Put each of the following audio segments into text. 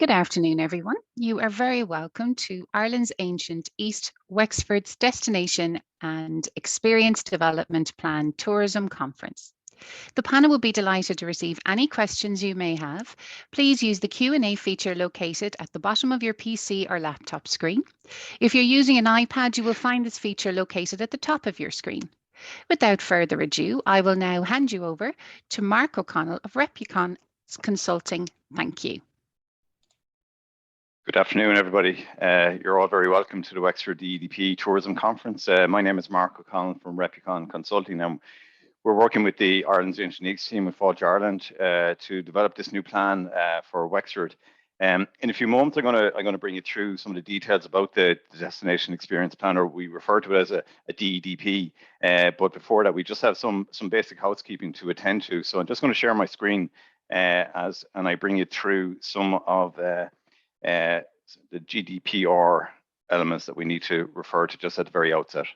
Good afternoon, everyone. You are very welcome to Ireland's Ancient East, Wexford's Destination and Experience Development Plan Tourism Conference. The panel will be delighted to receive any questions you may have. Please use the Q&A feature located at the bottom of your PC or laptop screen. If you're using an iPad, you will find this feature located at the top of your screen. Without further ado, I will now hand you over to Mark O'Connell of Replicon Consulting. Thank you. Good afternoon, everybody. You're all very welcome to the Wexford DEDP Tourism Conference. My name is Mark O'Connell from Replicon Consulting, and we're working with the Ireland's Ancient East team with Fáilte Ireland to develop this new plan for Wexford. In a few moments, I'm going to bring you through some of the details about the Destination Experience Plan, or we refer to it as a DEDP. But before that, we just have some basic housekeeping to attend to. So I'm just going to share my screen and I bring you through some of the GDPR elements that we need to refer to just at the very outset.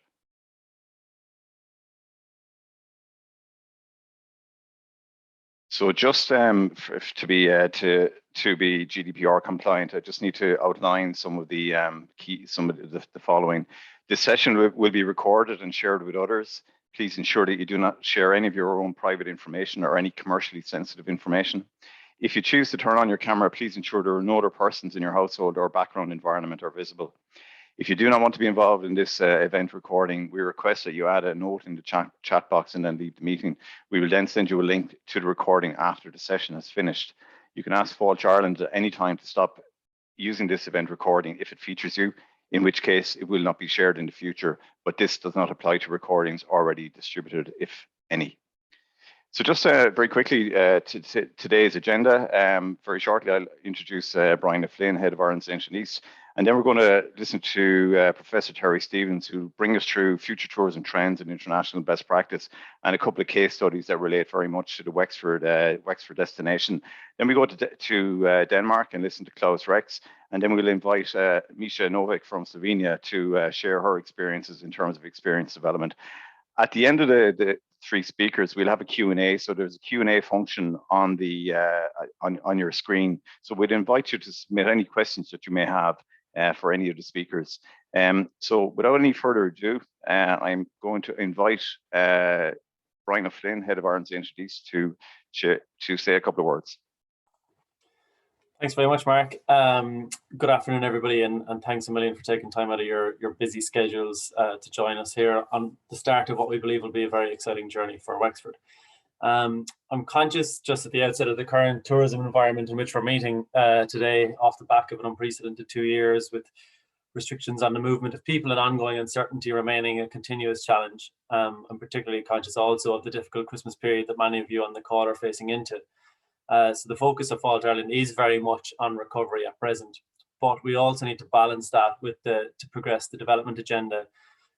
So just to be GDPR compliant, I just need to outline some of the following. This session will be recorded and shared with others. Please ensure that you do not share any of your own private information or any commercially sensitive information. If you choose to turn on your camera, please ensure there are no other persons in your household or background environment are visible. If you do not want to be involved in this event recording, we request that you add a note in the chat box and then leave the meeting. We will then send you a link to the recording after the session has finished. You can ask Fáilte Ireland at any time to stop using this event recording if it features you, in which case it will not be shared in the future, but this does not apply to recordings already distributed, if any. So just very quickly to today's agenda, very shortly I'll introduce Brian Flynn, Head of Ireland's Ancient East, and then we're going to listen to Professor Terry Stevens, who will bring us through future tourism trends and international best practice, and a couple of case studies that relate very much to the Wexford destination. Then we go to Denmark and listen to Klaus Rex, and then we'll invite Misha Novik from Slovenia to share her experiences in terms of experience development. At the end of the three speakers, we'll have a Q&A. So there's a Q&A function on the on your screen. So we'd invite you to submit any questions that you may have for any of the speakers. So without any further ado, I'm going to invite Brian Flynn, Head of Ireland's Ancient East, to say a couple of words. Thanks very much, Mark. Good afternoon, everybody, and thanks a million for taking time out of your busy schedules to join us here on the start of what we believe will be a very exciting journey for Wexford. I'm conscious just at the outset of the current tourism environment in which we're meeting today off the back of an unprecedented 2 years with restrictions on the movement of people and ongoing uncertainty remaining a continuous challenge. I'm particularly conscious also of the difficult Christmas period that many of you on the call are facing into. So the focus of Fáilte Ireland is very much on recovery at present, but we also need to balance that with to progress the development agenda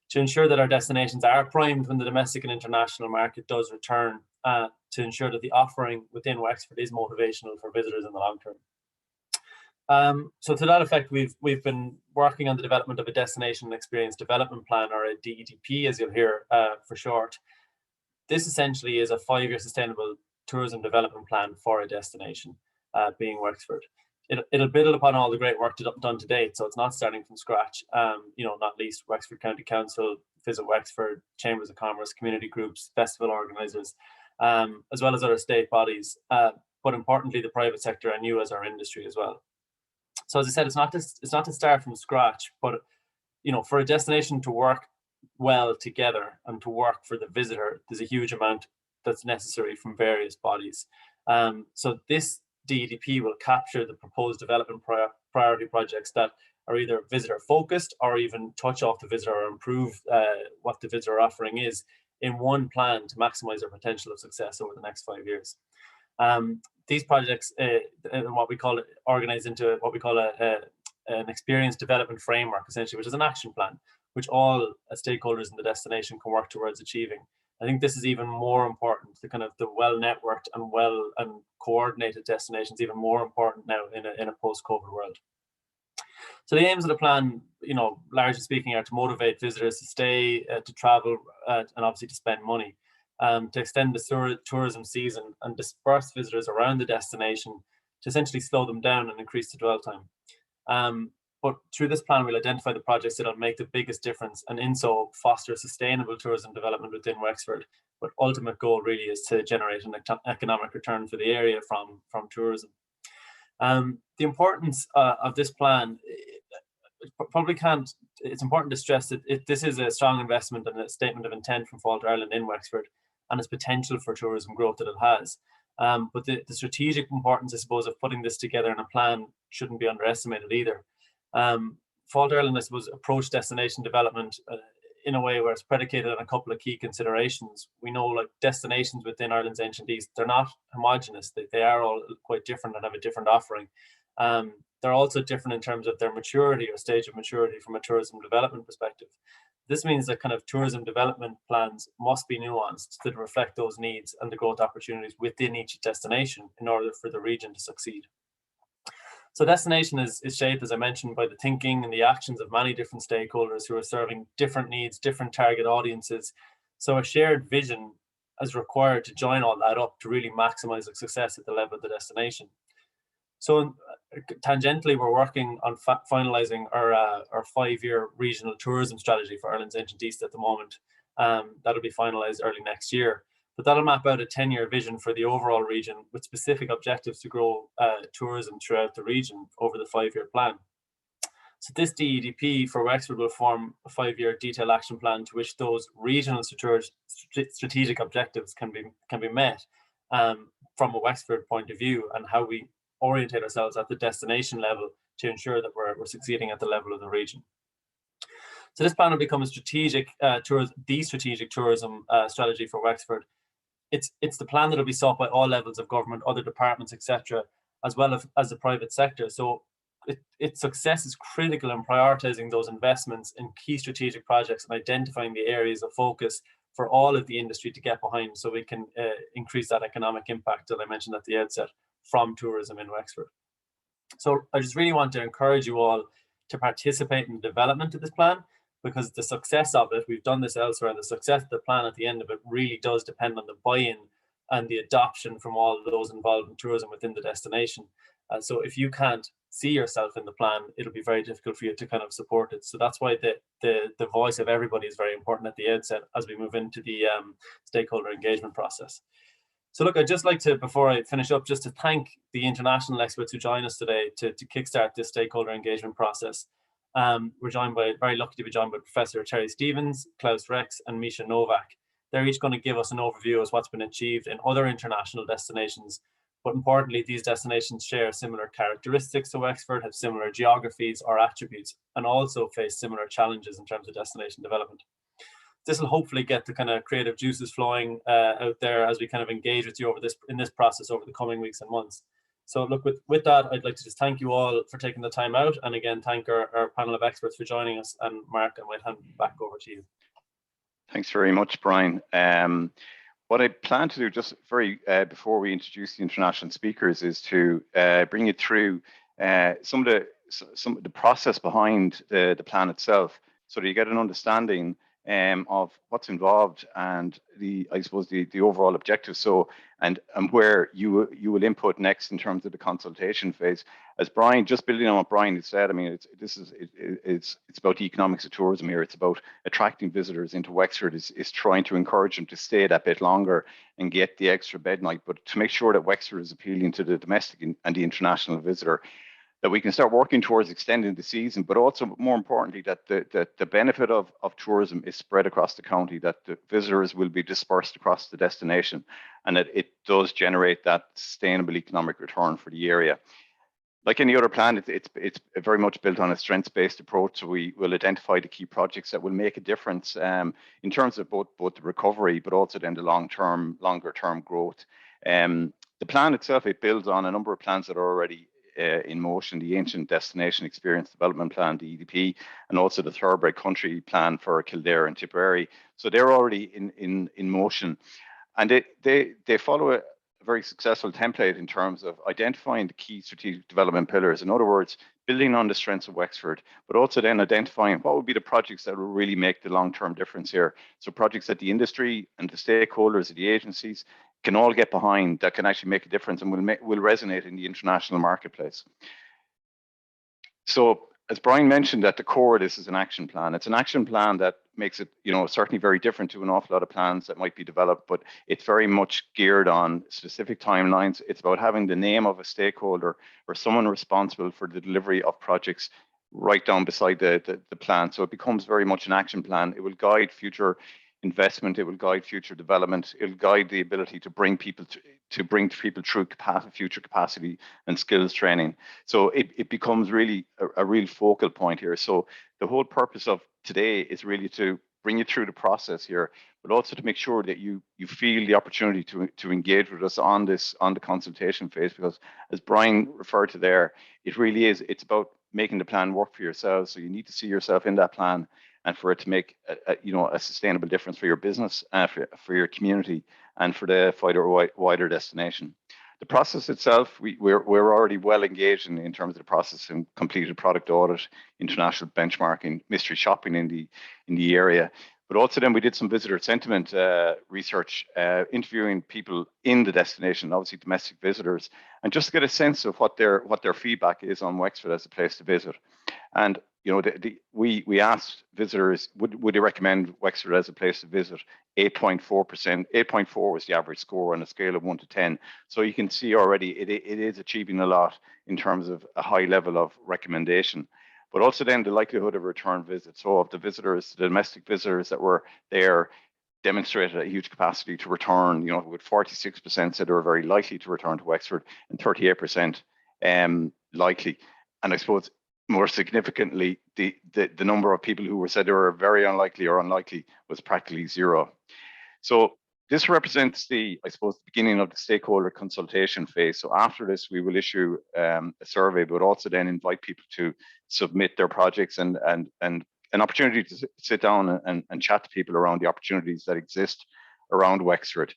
to ensure that our destinations are primed when the domestic and international market does return, to ensure that the offering within Wexford is motivational for visitors in the long term. So to that effect, we've been working on the development of a Destination Experience Development Plan, or a DEDP, as you'll hear for short. This essentially is a 5-year sustainable tourism development plan for a destination, being Wexford. It'll build upon all the great work done to date, so it's not starting from scratch. Not least Wexford County Council, Visit Wexford, Chambers of Commerce, community groups, festival organisers, as well as other state bodies, but importantly the private sector and you as our industry as well. So as I said, it's not to start from scratch, but for a destination to work well together and to work for the visitor, there's a huge amount that's necessary from various bodies. So this DEDP will capture the proposed development priority projects that are either visitor focused or even touch off the visitor or improve what the visitor offering is in one plan to maximize their potential of success over the next 5 years. These projects, what we call it, organized into what we call an experience development framework, essentially, which is an action plan, which all stakeholders in the destination can work towards achieving. I think this is even more important. The well-networked and coordinated destinations even more important now in a post-COVID world. So the aims of the plan, largely speaking, are to motivate visitors to stay, to travel, and obviously to spend money, to extend the tourism season and disperse visitors around the destination to essentially slow them down and increase the dwell time. But through this plan, we'll identify the projects that will make the biggest difference, and in so foster sustainable tourism development within Wexford. But ultimate goal really is to generate an economic return for the area from tourism. The importance of this plan, it's important to stress that this is a strong investment and a statement of intent from Fáilte Ireland in Wexford, and its potential for tourism growth that it has. But the strategic importance, I suppose, of putting this together in a plan shouldn't be underestimated either. Fáilte Ireland, I suppose, approach destination development in a way where it's predicated on a couple of key considerations. We know, like, destinations within Ireland's ancient East, they're not homogenous. They are all quite different and have a different offering. They're also different in terms of their maturity or stage of maturity from a tourism development perspective. This means that kind of tourism development plans must be nuanced to reflect those needs and the growth opportunities within each destination in order for the region to succeed. So destination is shaped, as I mentioned, by the thinking and the actions of many different stakeholders who are serving different needs, different target audiences. So a shared vision is required to join all that up to really maximize the success at the level of the destination. So tangentially, we're working on finalizing our 5-year regional tourism strategy for Ireland's ancient East at the moment. That'll be finalized early next year. But that'll map out a 10-year vision for the overall region with specific objectives to grow tourism throughout the region over the 5-year plan. So this DEDP for Wexford will form a 5-year detailed action plan to which those regional strategic objectives can be met from a Wexford point of view, and how we orientate ourselves at the destination level to ensure that we're succeeding at the level of the region. So this plan will become a strategic tourism strategy for Wexford. It's the plan that will be sought by all levels of government, other departments, etc., as well as the private sector. So its success is critical in prioritizing those investments in key strategic projects and identifying the areas of focus for all of the industry to get behind, so we can increase that economic impact that I mentioned at the outset from tourism in Wexford. So I just really want to encourage you all to participate in the development of this plan, because the success of it, we've done this elsewhere, and the success of the plan at the end of it really does depend on the buy-in and the adoption from all of those involved in tourism within the destination. So if you can't see yourself in the plan, it'll be very difficult for you to kind of support it. So that's why the voice of everybody is very important at the outset as we move into the stakeholder engagement process. So look, I'd just like to, before I finish up, just to thank the international experts who joined us today to kickstart this stakeholder engagement process. We're very lucky to be joined by Professor Terry Stevens, Klaus Rex, and Misha Novak. They're each going to give us an overview of what's been achieved in other international destinations. But importantly, these destinations share similar characteristics to Wexford, have similar geographies or attributes, and also face similar challenges in terms of destination development. This will hopefully get the kind of creative juices flowing out there as we kind of engage with you in this process over the coming weeks and months. So look, with that, I'd like to just thank you all for taking the time out, and again, thank our panel of experts for joining us. And Mark, I might hand back over to you. Thanks very much, Brian. What I plan to do just before we introduce the international speakers is to bring you through some of the process behind the plan itself, so that you get an understanding of what's involved and the overall objective. So and where you will input next in terms of the consultation phase. As Brian, just building on what Brian had said, I mean, it's about the economics of tourism here. It's about attracting visitors into Wexford. Is trying to encourage them to stay that bit longer and get the extra bed night, but to make sure that Wexford is appealing to the domestic and the international visitor, that we can start working towards extending the season, but also more importantly, that the benefit of tourism is spread across the county, that the visitors will be dispersed across the destination, and that it does generate that sustainable economic return for the area. Like any other plan, it's very much built on a strengths-based approach. So we will identify the key projects that will make a difference in terms of both the recovery, but also then the longer term growth. The plan itself, it builds on a number of plans that are already in motion: the Ancient Destination Experience Development Plan, the DEDP, and also the Thoroughbred Country Plan for Kildare and Tipperary. So they're already in motion, and they follow a very successful template in terms of identifying the key strategic development pillars. In other words, building on the strengths of Wexford, but also then identifying what would be the projects that will really make the long-term difference here. So projects that the industry and the stakeholders of the agencies can all get behind, that can actually make a difference and will resonate in the international marketplace. So as Brian mentioned, at the core, this is an action plan. It's an action plan that makes it, certainly very different to an awful lot of plans that might be developed, but it's very much geared on specific timelines. It's about having the name of a stakeholder or someone responsible for the delivery of projects right down beside the plan. So it becomes very much an action plan. It will guide future investment. It will guide future development. It will guide the ability to bring people through future capacity and skills training. So it becomes really a real focal point here. So the whole purpose of today is really to bring you through the process here, but also to make sure that you feel the opportunity to engage with us on the consultation phase, because as Brian referred to there, it really is, it's about making the plan work for yourselves. So you need to see yourself in that plan, and for it to make a sustainable difference for your business, for your community, and for the wider destination. The process itself, we're already well engaged in terms of the process, and completed product audit, international benchmarking, mystery shopping in the area. But also then we did some visitor sentiment research, interviewing people in the destination, obviously domestic visitors, and just to get a sense of what their feedback is on Wexford as a place to visit. And we asked visitors, would they recommend Wexford as a place to visit? 8.4%, 8.4 was the average score on a scale of 1 to 10. So you can see already it is achieving a lot in terms of a high level of recommendation. But also then the likelihood of return visits. So of the visitors, the domestic visitors that were there, demonstrated a huge capacity to return, with 46% said they were very likely to return to Wexford, and 38% likely. And I suppose more significantly, the number of people who said they were very unlikely or unlikely was practically zero. So this represents the beginning of the stakeholder consultation phase. So after this, we will issue a survey, but also then invite people to submit their projects and an opportunity to sit down and chat to people around the opportunities that exist around Wexford.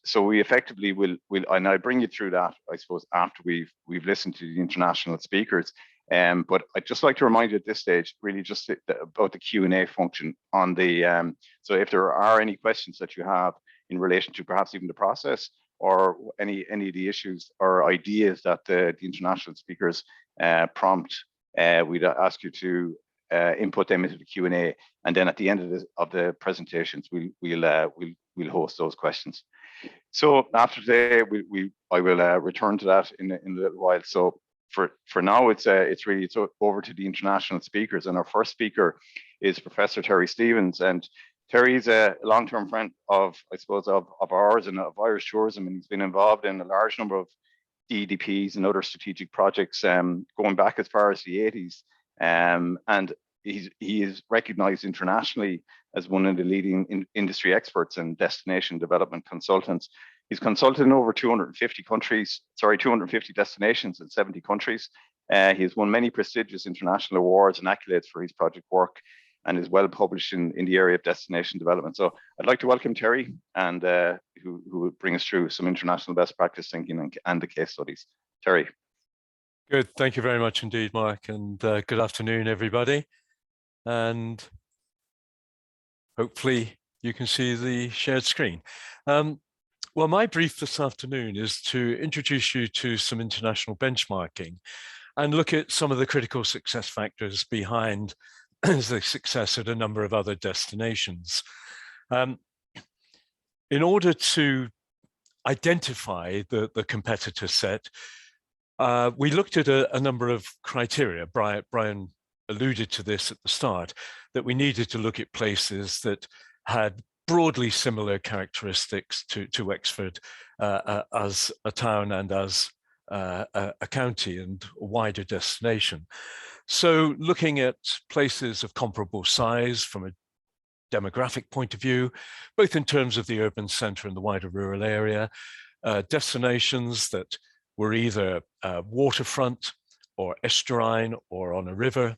So we effectively will, and I'll bring you through that, I suppose, after we've listened to the international speakers. But I'd just like to remind you at this stage, really just about the Q&A function on the, so if there are any questions that you have in relation to perhaps even the process, or any of the issues or ideas that the international speakers prompt, we'd ask you to input them into the Q&A, and then at the end of the presentations, we'll host those questions. So after today, I will return to that in a little while. So for now, it's over to the international speakers, and our first speaker is Professor Terry Stevens, and Terry's a long-term friend of ours and of Irish tourism, and he's been involved in a large number of DEDPs and other strategic projects going back as far as the 80s, and he is recognised internationally as one of the leading industry experts and destination development consultants. He's consulted in over 250 destinations in 70 countries. He has won many prestigious international awards and accolades for his project work, and is well published in the area of destination development. So I'd like to welcome Terry, and who will bring us through some international best practice thinking and the case studies. Terry. Good, thank you very much indeed, Mark, and good afternoon, everybody. And hopefully you can see the shared screen. Well, my brief this afternoon is to introduce you to some international benchmarking and look at some of the critical success factors behind the success at a number of other destinations. In order to identify the competitor set, we looked at a number of criteria. Brian alluded to this at the start, that we needed to look at places that had broadly similar characteristics to Wexford as a town and as a county and a wider destination. So looking at places of comparable size from a demographic point of view, both in terms of the urban centre and the wider rural area, destinations that were either waterfront or estuarine or on a river,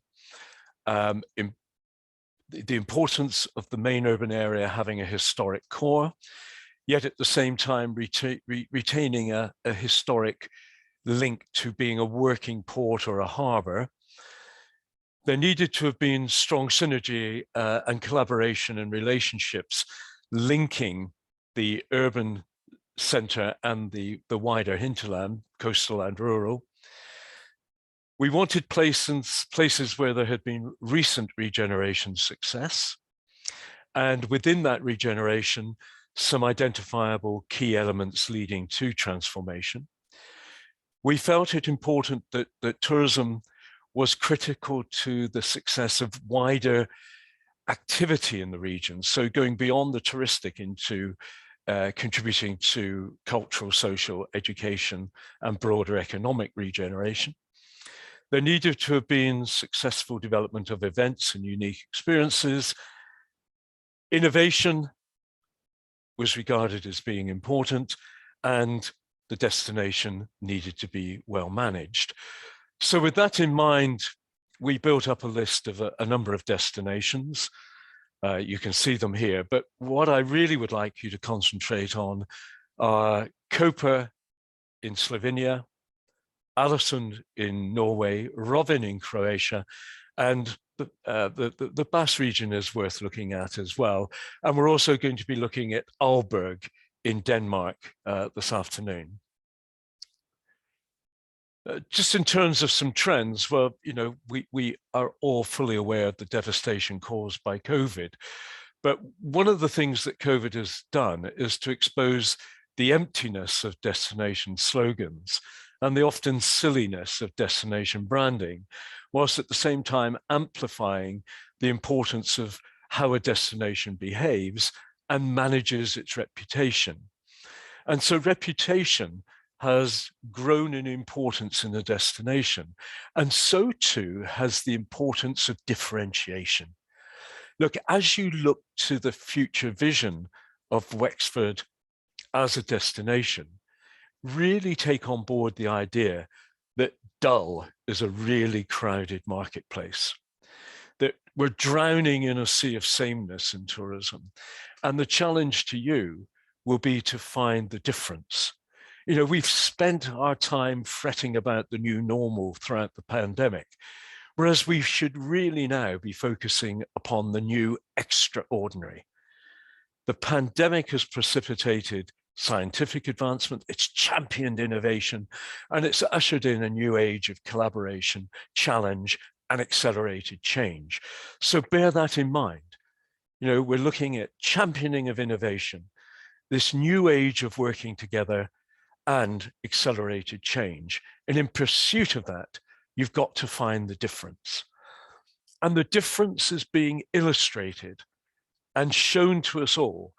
the importance of the main urban area having a historic core, yet at the same time retaining a historic link to being a working port or a harbour. There needed to have been strong synergy and collaboration and relationships linking the urban centre and the wider hinterland, coastal and rural. We wanted places where there had been recent regeneration success, and within that regeneration, some identifiable key elements leading to transformation. We felt it important that tourism was critical to the success of wider activity in the region. So going beyond the touristic into contributing to cultural, social, education, and broader economic regeneration. There needed to have been successful development of events and unique experiences. Innovation was regarded as being important, and the destination needed to be well managed. So with that in mind, we built up a list of a number of destinations. You can see them here, but what I really would like you to concentrate on are Koper in Slovenia, Alesund in Norway, Rovinj in Croatia, and the Bas region is worth looking at as well. And we're also going to be looking at Aalborg in Denmark this afternoon. Just in terms of some trends, well, you know, we are all fully aware of the devastation caused by COVID. But one of the things that COVID has done is to expose the emptiness of destination slogans and the often silliness of destination branding, whilst at the same time amplifying the importance of how a destination behaves and manages its reputation. And so reputation has grown in importance in a destination, and so too has the importance of differentiation. Look, as you look to the future vision of Wexford as a destination, really take on board the idea that dull is a really crowded marketplace, that we're drowning in a sea of sameness in tourism. And the challenge to you will be to find the difference. You know, we've spent our time fretting about the new normal throughout the pandemic, whereas we should really now be focusing upon the new extraordinary. The pandemic has precipitated scientific advancement, it's championed innovation, and it's ushered in a new age of collaboration, challenge, and accelerated change. So bear that in mind. You know, we're looking at championing of innovation, this new age of working together and accelerated change. And in pursuit of that, you've got to find the difference. And the difference is being illustrated and shown to us all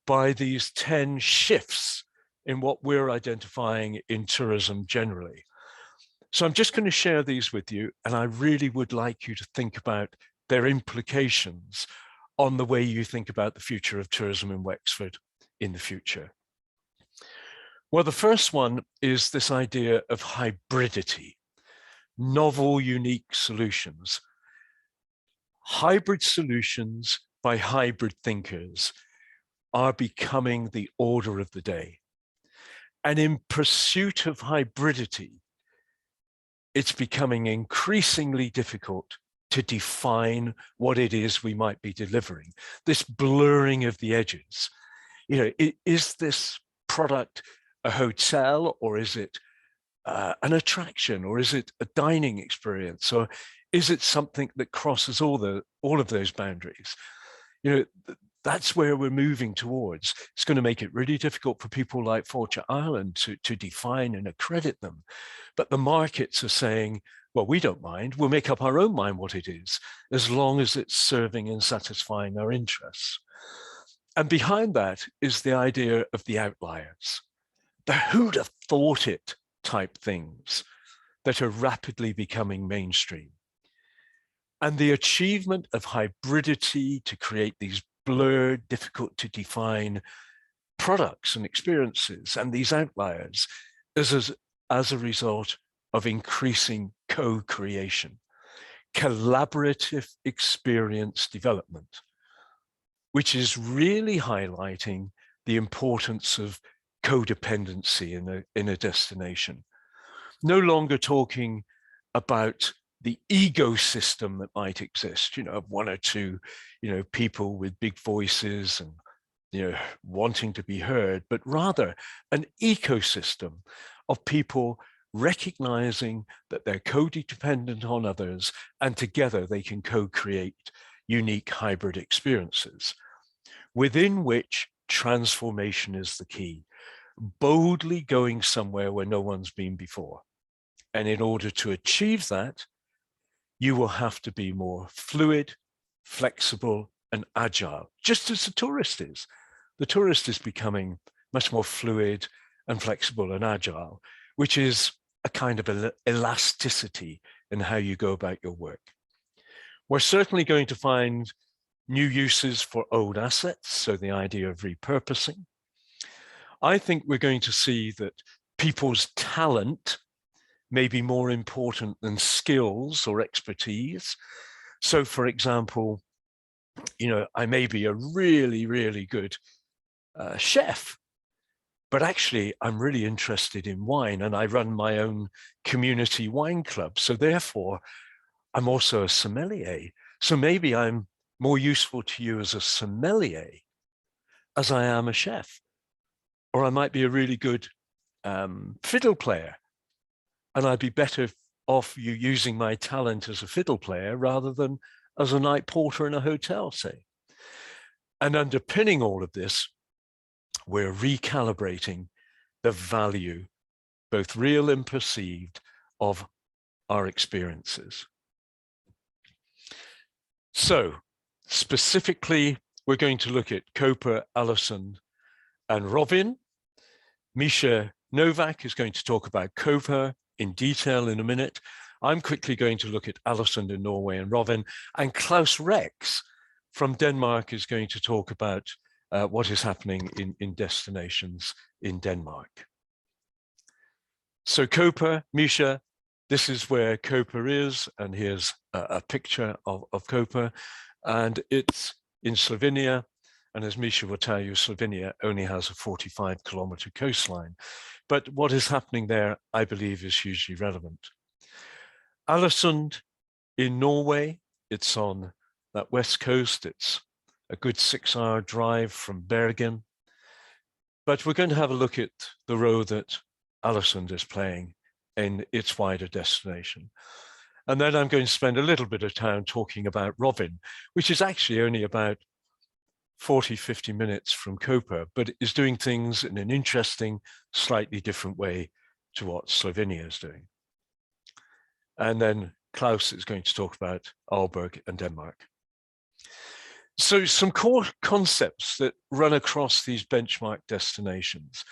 by these 10 shifts in what we're identifying in tourism generally. So I'm just going to share these with you, and I really would like you to think about their implications on the way you think about the future of tourism in Wexford in the future. Well, the first one is this idea of hybridity, novel, unique solutions. Hybrid solutions by hybrid thinkers are becoming the order of the day. And in pursuit of hybridity, it's becoming increasingly difficult to define what it is we might be delivering. This blurring of the edges. You know, is this product a hotel, or is it an attraction, or is it a dining experience, or is it something that crosses all of those boundaries? You know, that's where we're moving towards. It's going to make it really difficult for people like Fáilte Ireland to define and accredit them. But the markets are saying, well, we don't mind. We'll make up our own mind what it is, as long as it's serving and satisfying our interests. And behind that is the idea of the outliers, the who'd have thought it type things that are rapidly becoming mainstream. And the achievement of hybridity to create these blurred, difficult to define products and experiences and these outliers is as a result of increasing co-creation, collaborative experience development, which is really highlighting the importance of codependency in a destination. No longer talking about the ecosystem that might exist, you know, of one or two, you know, people with big voices and wanting to be heard, but rather an ecosystem of people recognizing that they're codependent on others, and together they can co-create unique hybrid experiences within which transformation is the key, boldly going somewhere where no one's been before. And in order to achieve that, you will have to be more fluid, flexible, and agile, just as the tourist is. The tourist is becoming much more fluid and flexible and agile, which is a kind of elasticity in how you go about your work. We're certainly going to find new uses for old assets, so the idea of repurposing. I think we're going to see that people's talent may be more important than skills or expertise. So for example, I may be a really, really good chef, but actually I'm really interested in wine, and I run my own community wine club. So therefore, I'm also a sommelier. So maybe I'm more useful to you as a sommelier as I am a chef. Or I might be a really good fiddle player, and I'd be better off you using my talent as a fiddle player rather than as a night porter in a hotel, say. And underpinning all of this, we're recalibrating the value, both real and perceived, of our experiences. So specifically, we're going to look at Copa, Alison, and Robin. Misha Novak is going to talk about Copa in detail in a minute. I'm quickly going to look at Alison in Norway and Robin, and Klaus Rex from Denmark is going to talk about what is happening in destinations in Denmark. So Copa, Misha, this is where Copa is, and here's a picture of Copa, and it's in Slovenia. And as Misha will tell you, Slovenia only has a 45-kilometer coastline. But what is happening there, I believe, is hugely relevant. Alesund in Norway, it's on that west coast. It's a good 6-hour drive from Bergen. But we're going to have a look at the role that Alesund is playing in its wider destination. And then I'm going to spend a little bit of time talking about Robin, which is actually only about 40, 50 minutes from Copa, but is doing things in an interesting, slightly different way to what Slovenia is doing. And then Klaus is going to talk about Aalborg and Denmark. So some core concepts that run across these benchmark destinations.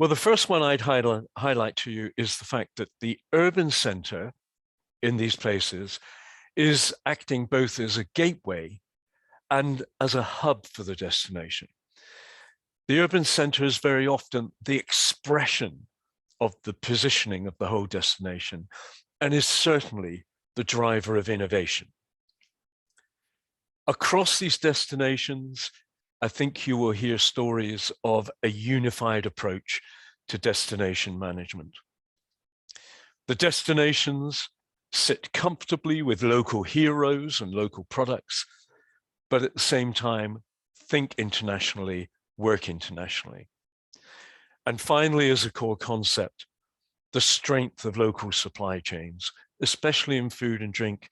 Well, the first one I'd highlight to you is the fact that the urban center in these places is acting both as a gateway and as a hub for the destination. The urban center is very often the expression of the positioning of the whole destination, and is certainly the driver of innovation. Across these destinations, I think you will hear stories of a unified approach to destination management. The destinations sit comfortably with local heroes and local products, but at the same time, think internationally, work internationally. And finally, as a core concept, the strength of local supply chains, especially in food and drink,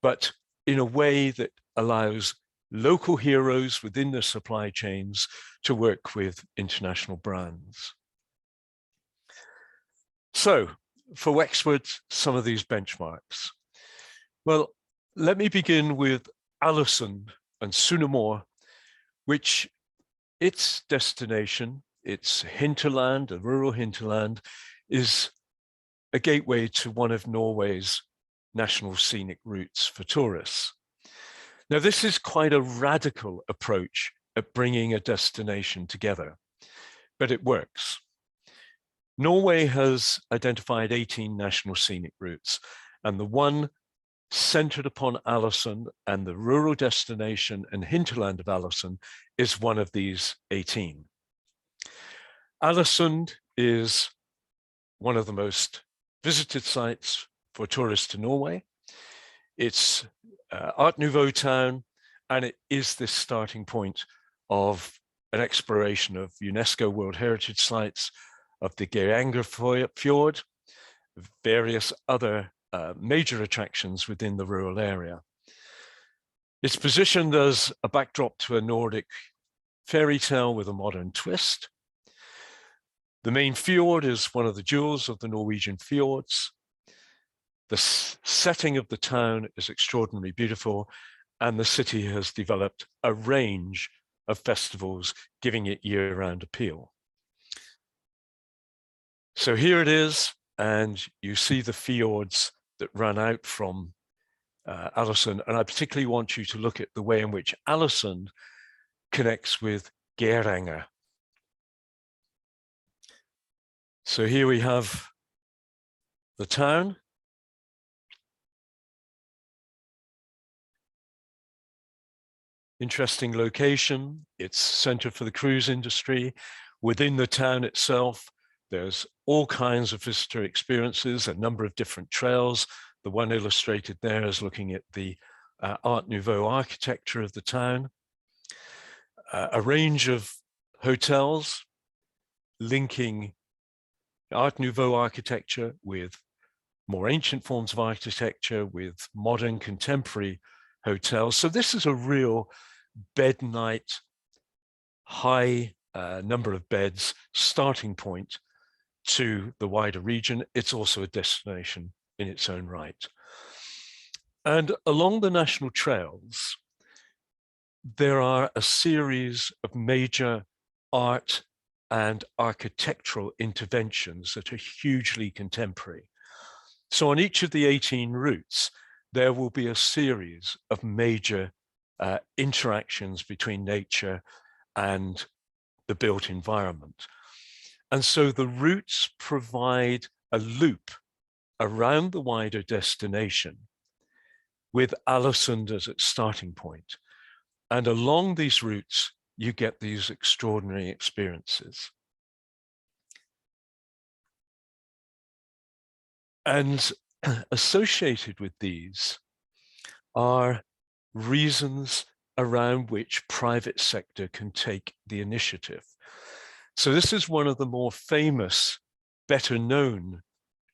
but in a way that allows local heroes within the supply chains to work with international brands. So for Wexford, some of these benchmarks. Well, let me begin with Alesund and Sunnmøre, which its destination, its hinterland, a rural hinterland, is a gateway to one of Norway's national scenic routes for tourists. Now, this is quite a radical approach at bringing a destination together, but it works. Norway has identified 18 national scenic routes, and the one centered upon Alesund and the rural destination and hinterland of Alesund is one of these 18. Alesund is one of the most visited sites for tourists to Norway. It's Art Nouveau town, and it is this starting point of an exploration of UNESCO World Heritage Sites, of the Geiranger Fjord, various other major attractions within the rural area. It's positioned as a backdrop to a Nordic fairy tale with a modern twist. The main fjord is one of the jewels of the Norwegian fjords. The setting of the town is extraordinarily beautiful, and the city has developed a range of festivals, giving it year-round appeal. So here it is, and you see the fjords that run out from Alesund, and I particularly want you to look at the way in which Alesund connects with Geiranger. So here we have the town. Interesting location. It's center for the cruise industry. Within the town itself, there's all kinds of visitor experiences, a number of different trails. The one illustrated there is looking at the Art Nouveau architecture of the town. A range of hotels linking Art Nouveau architecture with more ancient forms of architecture, with modern contemporary hotels. So this is a real bed night, high number of beds starting point to the wider region. It's also a destination in its own right. And along the national trails, there are a series of major art and architectural interventions that are hugely contemporary. So on each of the 18 routes, there will be a series of major interactions between nature and the built environment. And so the routes provide a loop around the wider destination with Alesund as its starting point. And along these routes, you get these extraordinary experiences. And associated with these are reasons around which private sector can take the initiative. So this is one of the more famous, better known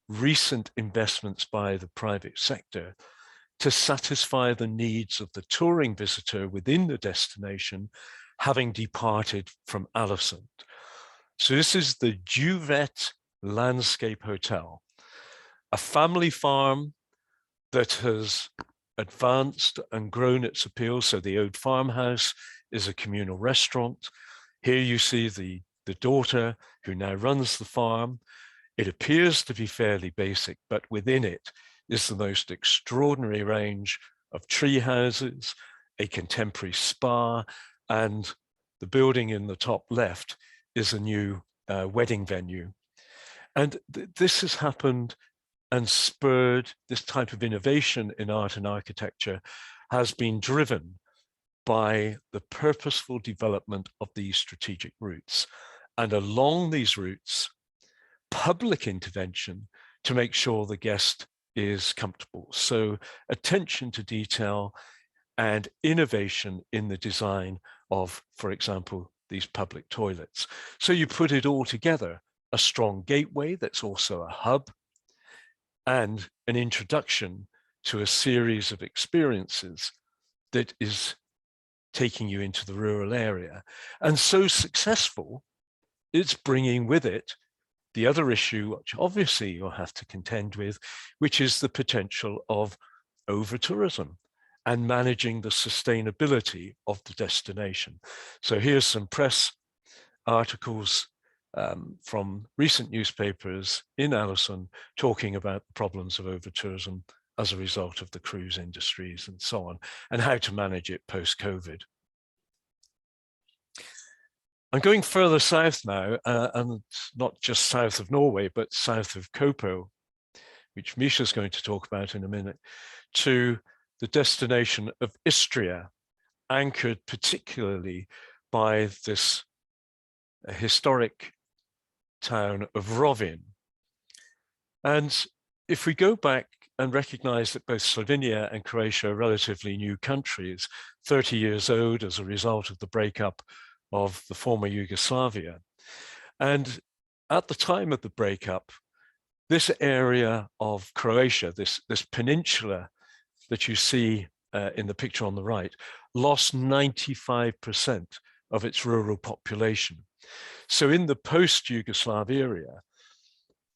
recent investments by the private sector to satisfy the needs of the touring visitor within the destination, having departed from Alesund. So this is the Duvet Landscape Hotel, a family farm that has advanced and grown its appeal. So the old farmhouse is a communal restaurant. Here you see the daughter who now runs the farm. It appears to be fairly basic, but within it is the most extraordinary range of tree houses, a contemporary spa, and the building in the top left is a new wedding venue. And this has happened and spurred this type of innovation in art and architecture has been driven by the purposeful development of these strategic routes. And along these routes, public intervention to make sure the guest is comfortable. So attention to detail and innovation in the design of, for example, these public toilets. So you put it all together, a strong gateway that's also a hub, and an introduction to a series of experiences that is taking you into the rural area. And so successful, it's bringing with it the other issue, which obviously you'll have to contend with, which is the potential of over-tourism and managing the sustainability of the destination. So here's some press articles from recent newspapers in Alesund talking about the problems of over-tourism as a result of the cruise industries and so on, and how to manage it post-COVID. I'm going further south now, and not just south of Norway, but south of Kopo, which Misha's going to talk about in a minute, to the destination of Istria, anchored particularly by this historic town of Rovin. And if we go back and recognize that both Slovenia and Croatia are relatively new countries, 30 years old as a result of the breakup of the former Yugoslavia. And at the time of the breakup, this area of Croatia, this peninsula that you see in the picture on the right, lost 95% of its rural population. So in the post-Yugoslav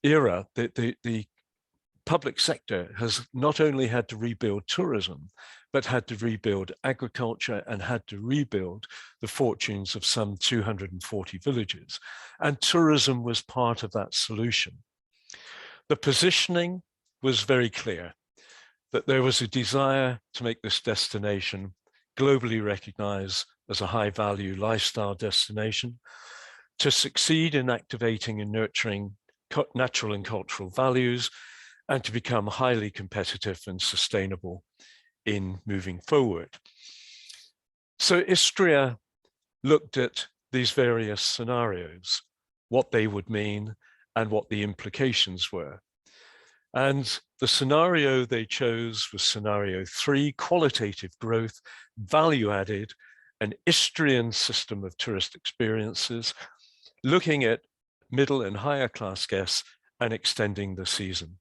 era, the public sector has not only had to rebuild tourism, but had to rebuild agriculture and had to rebuild the fortunes of some 240 villages. And tourism was part of that solution. The positioning was very clear, that there was a desire to make this destination globally recognized as a high-value lifestyle destination, to succeed in activating and nurturing natural and cultural values, and to become highly competitive and sustainable in moving forward. So Istria looked at these various scenarios, what they would mean and what the implications were. And the scenario they chose was scenario 3, qualitative growth, value added, an Istrian system of tourist experiences, looking at middle and higher class guests and extending the season.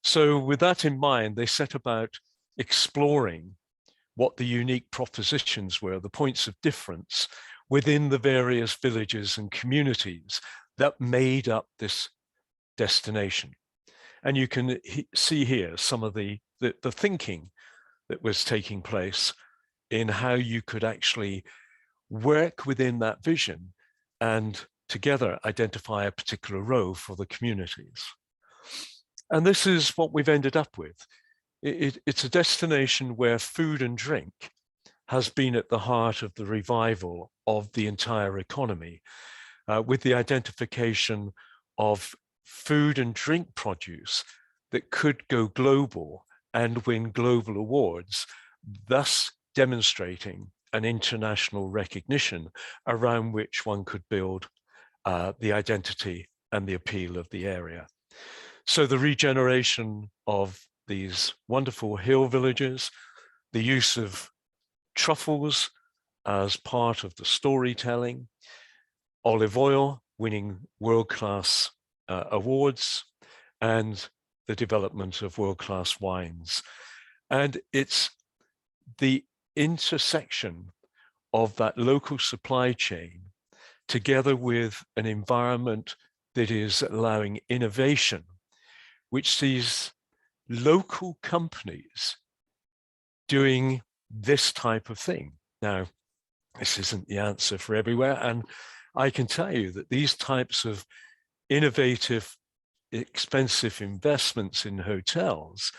So with that in mind, they set about exploring what the unique propositions were, the points of difference within the various villages and communities that made up this destination. And you can see here some of the thinking that was taking place in how you could actually work within that vision and together identify a particular role for the communities. And this is what we've ended up with. It's a destination where food and drink has been at the heart of the revival of the entire economy, with the identification of food and drink produce that could go global and win global awards, thus demonstrating an international recognition around which one could build the identity and the appeal of the area. So the regeneration of these wonderful hill villages, the use of truffles as part of the storytelling, olive oil winning world-class awards, and the development of world-class wines. And it's the intersection of that local supply chain together with an environment that is allowing innovation, which sees local companies doing this type of thing. Now, this isn't the answer for everywhere. And I can tell you that these types of innovative, expensive investments in hotels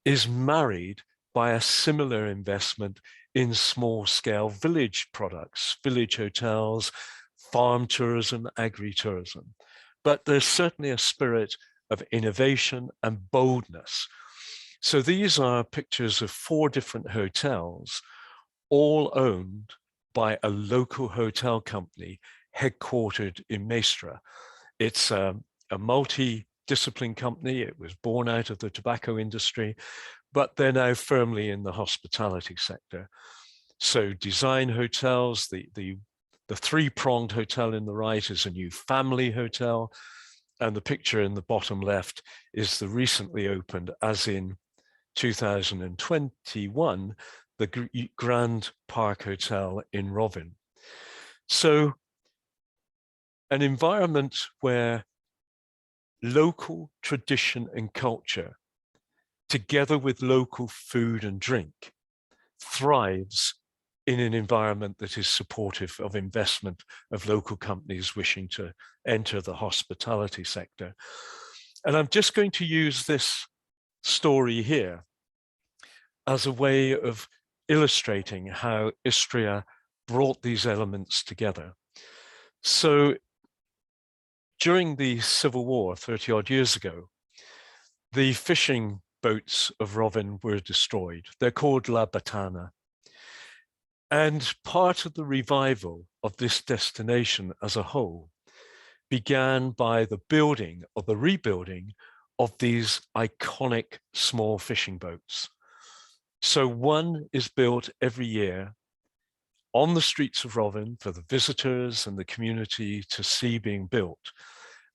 is married by a similar investment in small scale village products, village hotels, farm tourism, agri-tourism. But there's certainly a spirit of innovation and boldness. So these are pictures of 4 different hotels, all owned by a local hotel company headquartered in Mestre. It's a multi-discipline company. It was born out of the tobacco industry, but they're now firmly in the hospitality sector. So design hotels, the 3-pronged hotel in the right is a new family hotel. And the picture in the bottom left is the recently opened, as in 2021, the Grand Park Hotel in Rovin. So an environment where local tradition and culture, together with local food and drink, thrives in an environment that is supportive of investment of local companies wishing to enter the hospitality sector. And I'm just going to use this story here as a way of illustrating how Istria brought these elements together. So during the Civil War 30 odd years ago, the fishing boats of Rovin were destroyed. They're called La Batana. And part of the revival of this destination as a whole began by the building or the rebuilding of these iconic small fishing boats. So one is built every year on the streets of Robin for the visitors and the community to see being built.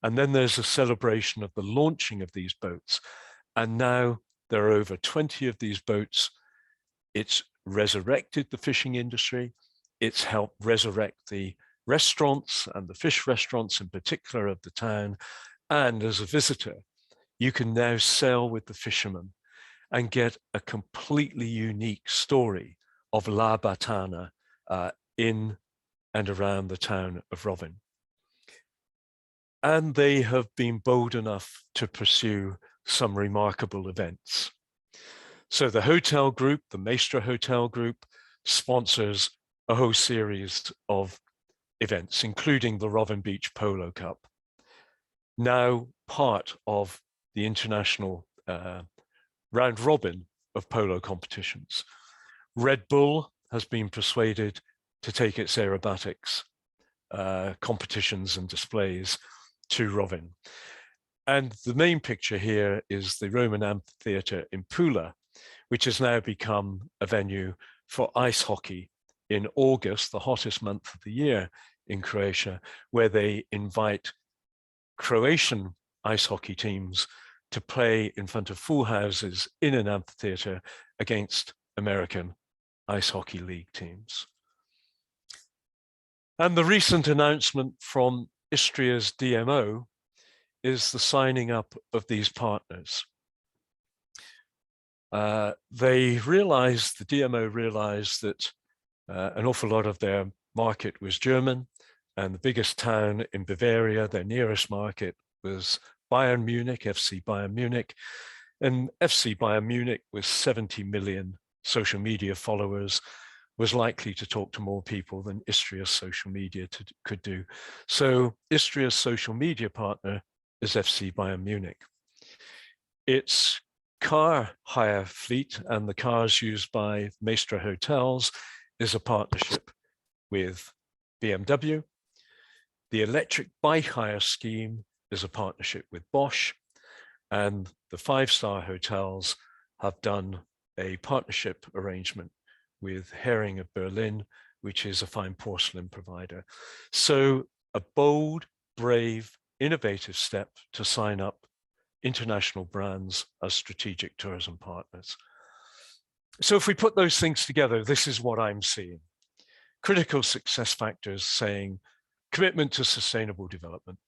And then there's a celebration of the launching of these boats. And now there are over 20 of these boats. It's resurrected the fishing industry. It's helped resurrect the restaurants and the fish restaurants in particular of the town. And as a visitor, you can now sail with the fishermen and get a completely unique story of La Batana in and around the town of Robin. And they have been bold enough to pursue some remarkable events. So the hotel group, the Maestra Hotel Group, sponsors a whole series of events, including the Robin Beach Polo Cup, now part of the international round robin of polo competitions. Red Bull has been persuaded to take its aerobatics competitions and displays to Robin. And the main picture here is the Roman amphitheatre in Pula, which has now become a venue for ice hockey in August, the hottest month of the year in Croatia, where they invite Croatian ice hockey teams to play in front of full houses in an amphitheatre against American Ice Hockey League teams. And the recent announcement from Istria's DMO is the signing up of these partners. The DMO realized that an awful lot of their market was German, and the biggest town in Bavaria, their nearest market, was Bayern Munich, FC Bayern Munich. And FC Bayern Munich, with 70 million social media followers, was likely to talk to more people than Istria's social media could do. So Istria's social media partner is FC Bayern Munich. Its car hire fleet and the cars used by Maestra Hotels is a partnership with BMW. The electric bike hire scheme is a partnership with Bosch, and the five-star hotels have done a partnership arrangement with Hering of Berlin, which is a fine porcelain provider. So a bold, brave, innovative step to sign up international brands as strategic tourism partners. So if we put those things together, this is what I'm seeing. Critical success factors saying commitment to sustainable development,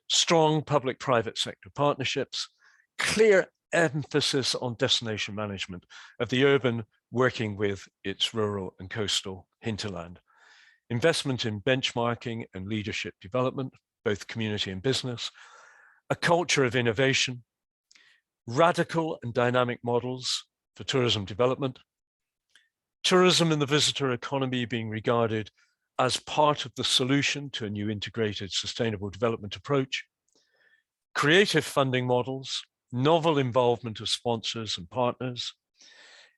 strong public-private sector partnerships, clear emphasis on destination management of the urban working with its rural and coastal hinterland, investment in benchmarking and leadership development, both community and business, a culture of innovation, radical and dynamic models for tourism development, tourism and the visitor economy being regarded as part of the solution to a new integrated sustainable development approach, creative funding models, novel involvement of sponsors and partners,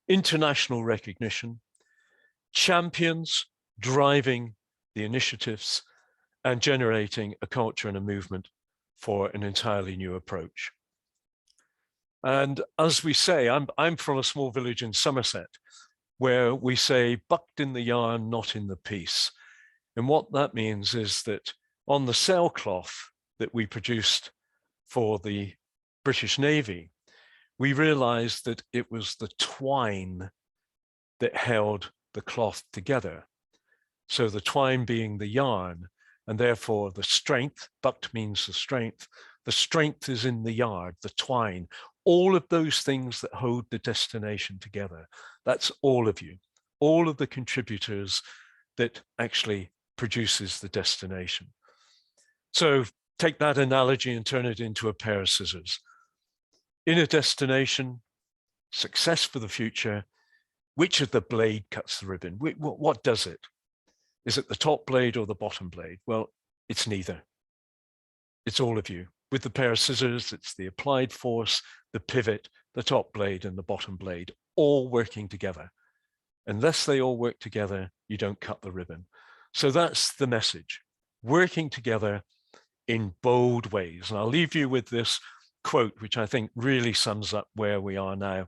international recognition, champions driving the initiatives and generating a culture and a movement for an entirely new approach. And as we say, I'm from a small village in Somerset, where we say, bucked in the yarn, not in the piece. And what that means is that on the sailcloth that we produced for the British Navy, we realized that it was the twine that held the cloth together. So the twine being the yarn, and therefore the strength, bucked means the strength is in the yard, the twine, all of those things that hold the destination together. That's all of you, all of the contributors that actually produces the destination. So take that analogy and turn it into a pair of scissors. In a destination, success for the future, which of the blade cuts the ribbon? What does it? Is it the top blade or the bottom blade? Well, it's neither. It's all of you. With the pair of scissors, it's the applied force, the pivot, the top blade and the bottom blade, all working together. Unless they all work together, you don't cut the ribbon. So that's the message, working together in bold ways. And I'll leave you with this quote, which I think really sums up where we are now. It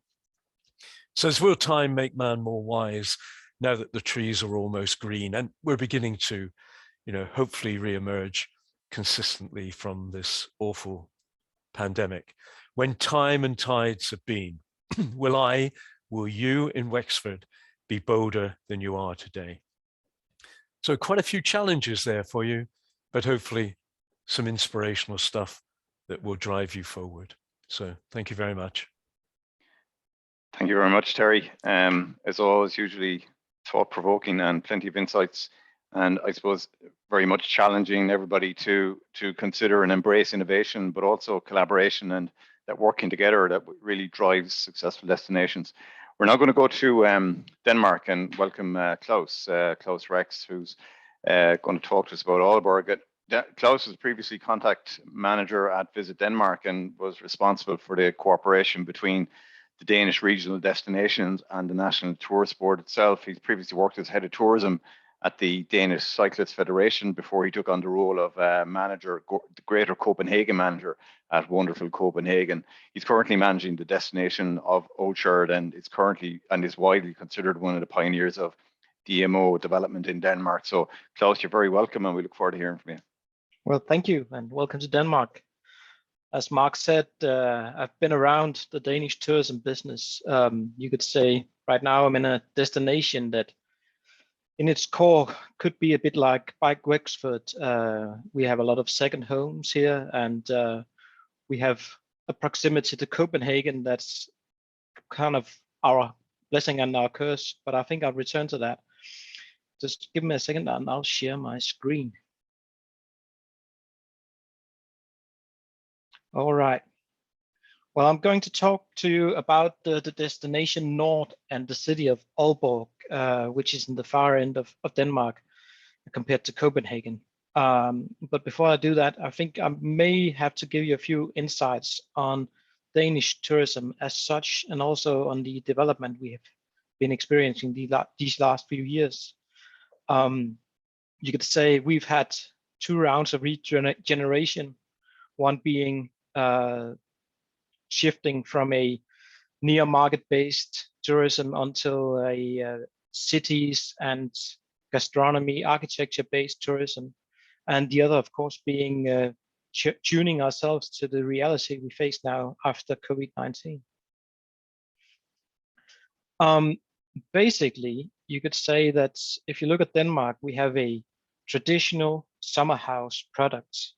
says, will time make man more wise? now that the trees are almost green and we're beginning to, hopefully re-emerge consistently from this awful pandemic. When time and tides have been, will you in Wexford be bolder than you are today? So quite a few challenges there for you, but hopefully some inspirational stuff that will drive you forward. So thank you very much. Thank you very much, Terry. As always, usually thought-provoking and plenty of insights, and I suppose very much challenging everybody to consider and embrace innovation, but also collaboration and that working together that really drives successful destinations. We're now going to go to Denmark and welcome Klaus Rex, who's going to talk to us about Aalborg. Klaus was previously contact manager at Visit Denmark and was responsible for the cooperation between the Danish regional destinations and the National Tourist Board itself. He's previously worked as head of tourism at the Danish Cyclists Federation before he took on the role of manager, the Greater Copenhagen manager at Wonderful Copenhagen. He's currently managing the destination of Odsherred and is widely considered one of the pioneers of DMO development in Denmark. So Klaus, you're very welcome and we look forward to hearing from you. Well, thank you and welcome to Denmark. As Mark said, I've been around the Danish tourism business. You could say right now I'm in a destination that in its core could be a bit like Wexford. We have a lot of second homes here and we have a proximity to Copenhagen that's kind of our blessing and our curse, but I think I'll return to that. Just give me a second and I'll share my screen. All right. Well, I'm going to talk to you about the destination Nord and the city of Aalborg, which is in the far end of Denmark compared to Copenhagen. But before I do that, I think I may have to give you a few insights on Danish tourism as such, and also on the development we have been experiencing these last few years. You could say we've had 2 rounds of regeneration, one being shifting from a near market-based tourism until a cities and gastronomy architecture-based tourism, and the other, of course, being tuning ourselves to the reality we face now after COVID-19. Basically, you could say that if you look at Denmark, we have a traditional summer house product,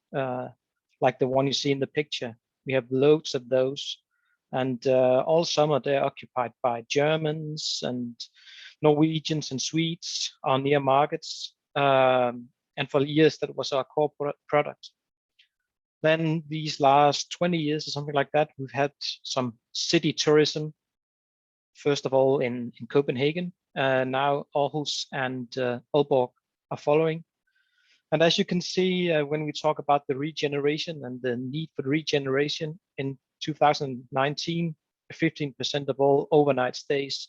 like the one you see in the picture. We have loads of those, and all summer they're occupied by Germans and Norwegians and Swedes on near markets, and for years that was our core product. Then these last 20 years or something like that, we've had some city tourism, first of all in Copenhagen, now Aarhus and Aalborg are following. And as you can see, when we talk about the regeneration and the need for regeneration, in 2019, 15% of all overnight stays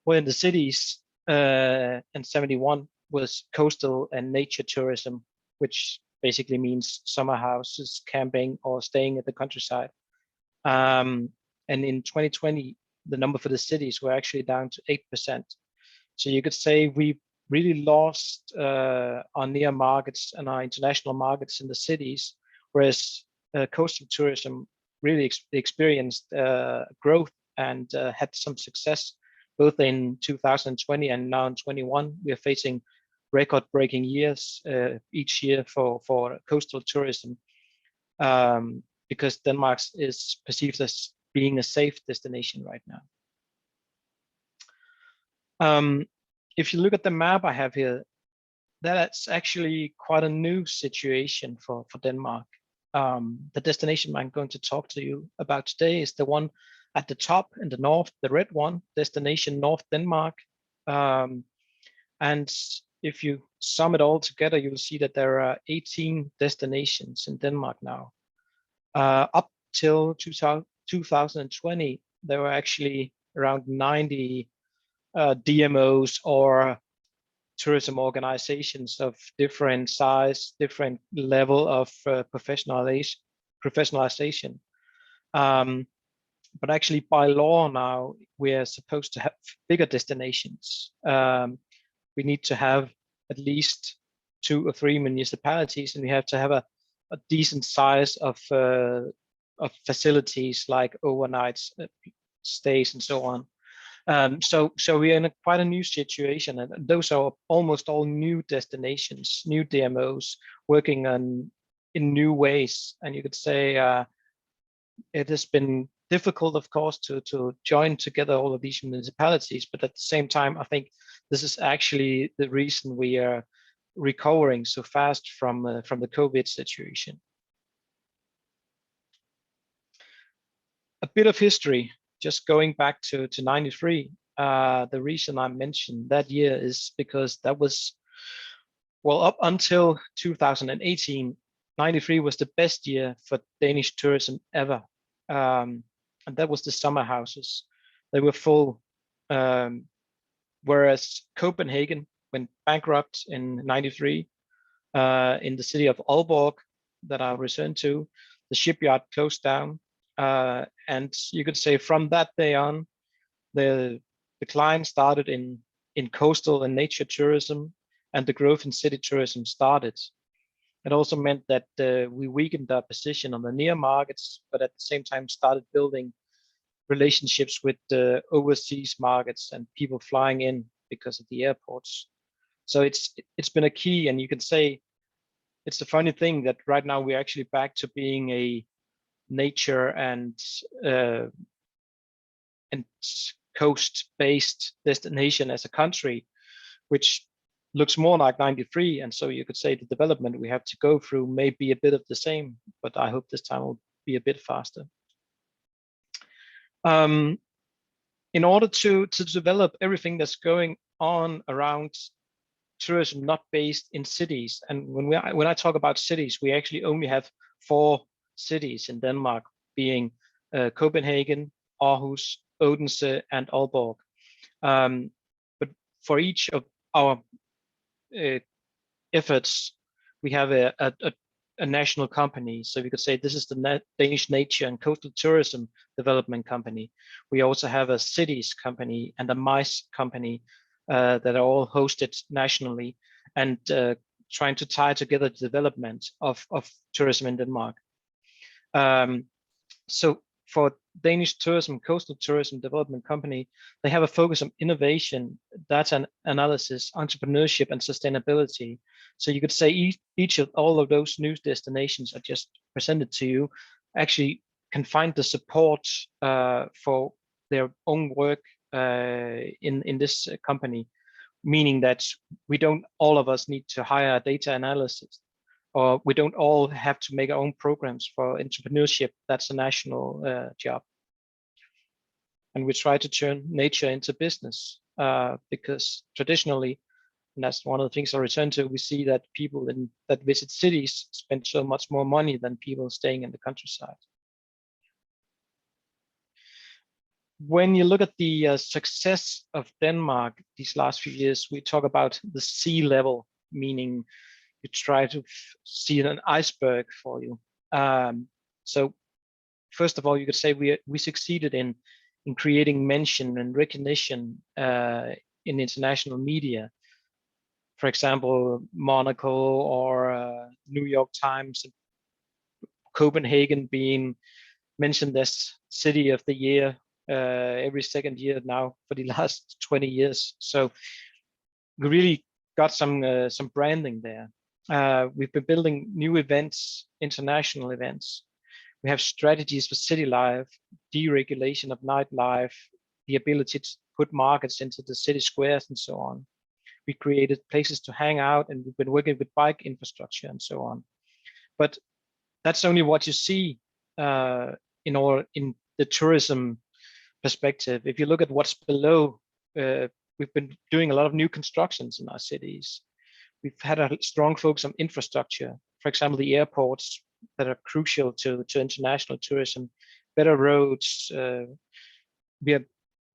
were in the cities, and 71 was coastal and nature tourism, which basically means summer houses, camping, or staying at the countryside. And in 2020, the number for the cities were actually down to 8%. So you could say we really lost our near markets and our international markets in the cities, whereas coastal tourism really experienced growth and had some success, both in 2020 and now in 21. We are facing record-breaking years each year for coastal tourism, because Denmark is perceived as being a safe destination right now. If you look at the map I have here, that's actually quite a new situation for Denmark. The destination I'm going to talk to you about today is the one at the top in the north, the red one, destination North Denmark. And if you sum it all together, you'll see that there are 18 destinations in Denmark now. Up till 2020, there were actually around 90 DMOs or tourism organizations of different size, different level of professionalization. But actually, by law now, we are supposed to have bigger destinations. We need to have at least 2 or 3 municipalities, and we have to have a decent size of facilities like overnight stays and so on. So we're in quite a new situation, and those are almost all new destinations, new DMOs working in new ways. And you could say it has been difficult, of course, to join together all of these municipalities, but at the same time, I think this is actually the reason we are recovering so fast from the COVID situation. A bit of history, just going back to 93. The reason I mentioned that year is because that was, well, up until 2018, 93 was the best year for Danish tourism ever. And that was the summer houses. They were full. Whereas Copenhagen went bankrupt in 93, in the city of Aalborg that I returned to, the shipyard closed down. And you could say from that day on, the decline started in coastal and nature tourism, and the growth in city tourism started. It also meant that we weakened our position on the near markets, but at the same time started building relationships with the overseas markets and people flying in because of the airports. So it's been a key, and you can say it's a funny thing that right now we're actually back to being a nature and coast-based destination as a country, which looks more like 93. And so you could say the development we have to go through may be a bit of the same, but I hope this time will be a bit faster. In order to develop everything that's going on around tourism not based in cities, and when I talk about cities, we actually only have 4 cities in Denmark, being Copenhagen, Aarhus, Odense, and Aalborg. But for each of our efforts, we have a national company. So we could say this is the Danish Nature and Coastal Tourism Development Company. We also have a cities company and a MICE company that are all hosted nationally and trying to tie together the development of tourism in Denmark. So for Danish Tourism, Coastal Tourism Development Company, they have a focus on innovation, data analysis, entrepreneurship, and sustainability. So you could say each of all of those new destinations I just presented to you actually can find the support for their own work in this company, meaning that we don't all of us need to hire a data analyst, or we don't all have to make our own programs for entrepreneurship. That's a national job. And we try to turn nature into business because traditionally, and that's one of the things I return to, we see that people that visit cities spend so much more money than people staying in the countryside. When you look at the success of Denmark these last few years, we talk about the sea level, meaning you try to see an iceberg for you. So first of all, you could say we succeeded in creating mention and recognition in international media. For example, Monaco or New York Times, Copenhagen being mentioned as city of the year every second year now for the last 20 years. So we really got some branding there. We've been building new events, international events. We have strategies for city life, deregulation of nightlife, the ability to put markets into the city squares and so on. We created places to hang out, and we've been working with bike infrastructure and so on. But that's only what you see in the tourism perspective. If you look at what's below, we've been doing a lot of new constructions in our cities. We've had a strong focus on infrastructure. For example, the airports that are crucial to international tourism, better roads. We have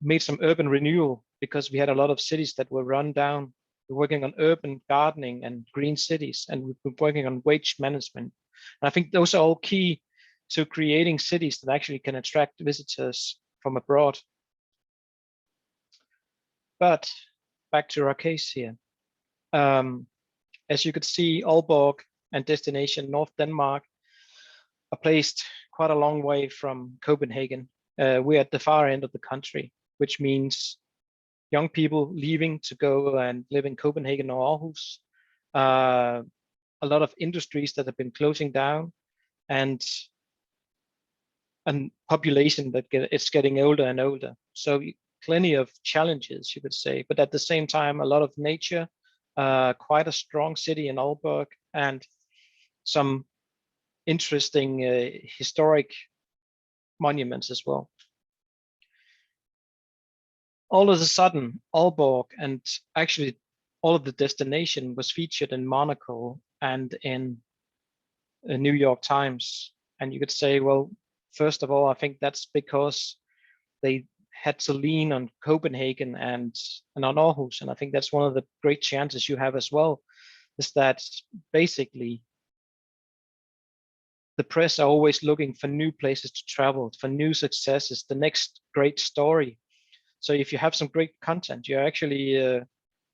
made some urban renewal because we had a lot of cities that were run down. We're working on urban gardening and green cities, and we've been working on waste management. And I think those are all key to creating cities that actually can attract visitors from abroad. But back to our case here. As you could see, Aalborg and destination North Denmark are placed quite a long way from Copenhagen. We're at the far end of the country, which means young people leaving to go and live in Copenhagen or Aarhus. A lot of industries that have been closing down, and population that it's getting older and older. So plenty of challenges, you could say, but at the same time, a lot of nature, quite a strong city in Aalborg, and some interesting historic monuments as well. All of a sudden, Aalborg and actually all of the destination was featured in Monaco and in the New York Times. And you could say, well, first of all, I think that's because they had to lean on Copenhagen and on Aarhus. And I think that's one of the great chances you have as well, is that basically the press are always looking for new places to travel, for new successes, the next great story. So if you have some great content, you're actually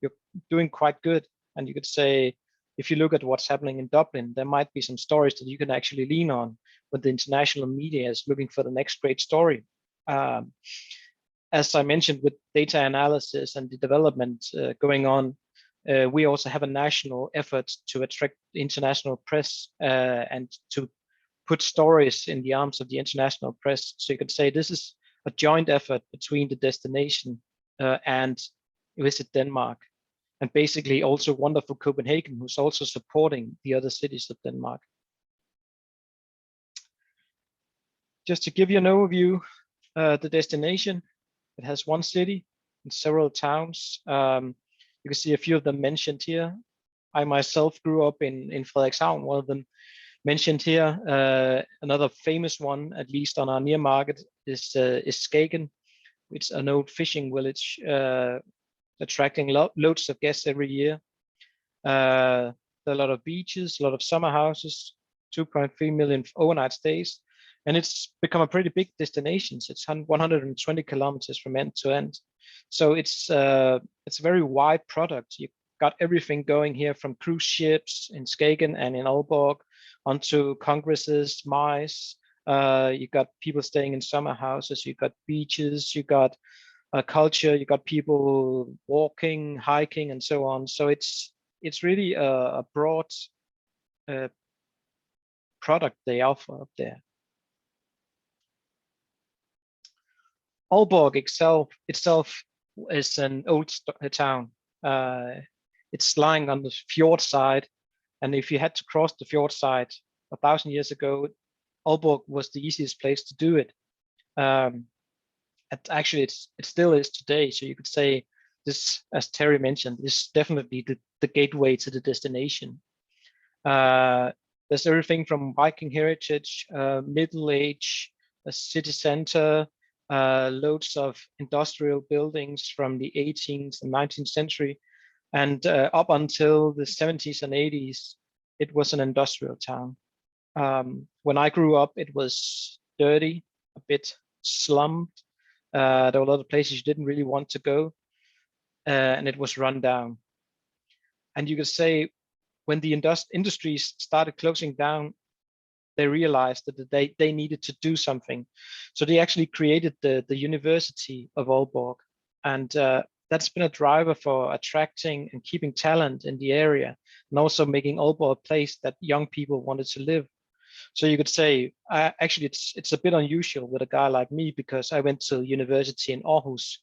you're doing quite good. And you could say, if you look at what's happening in Dublin, there might be some stories that you can actually lean on when the international media is looking for the next great story. As I mentioned, with data analysis and the development going on, we also have a national effort to attract international press and to put stories in the arms of the international press. So you could say this is a joint effort between the destination and Visit Denmark, and basically also wonderful Copenhagen, who's also supporting the other cities of Denmark. Just to give you an overview, the destination, it has one city and several towns. You can see a few of them mentioned here. I myself grew up in Frederikshavn, one of them mentioned here. Another famous one, at least on our near market, is Skagen, which is an old fishing village attracting loads of guests every year. There are a lot of beaches, a lot of summer houses, 2.3 million overnight stays, and it's become a pretty big destination. It's 120 kilometers from end to end. So it's a very wide product. You got everything going here, from cruise ships in Skagen and in Aalborg, onto congresses, mice. You got people staying in summer houses. You got beaches. You got culture. You got people walking, hiking, and so on. So it's really a broad product they offer up there. Aalborg itself is an old town. It's lying on the fjord side, and if you had to cross the fjord side 1,000 years ago, Aalborg was the easiest place to do it. Actually, it still is today. So you could say this, as Terry mentioned, is definitely the gateway to the destination. There's everything from Viking heritage, Middle Age, a city center, loads of industrial buildings from the 18th and 19th century. And up until the 70s and 80s, it was an industrial town. When I grew up, it was dirty, a bit slummed. There were a lot of places you didn't really want to go, and it was run down. And you could say, when the industries started closing down, they realized that they needed to do something. So they actually created the University of Aalborg. And that's been a driver for attracting and keeping talent in the area, and also making Aalborg a place that young people wanted to live. So you could say, actually, it's a bit unusual with a guy like me, because I went to university in Aarhus,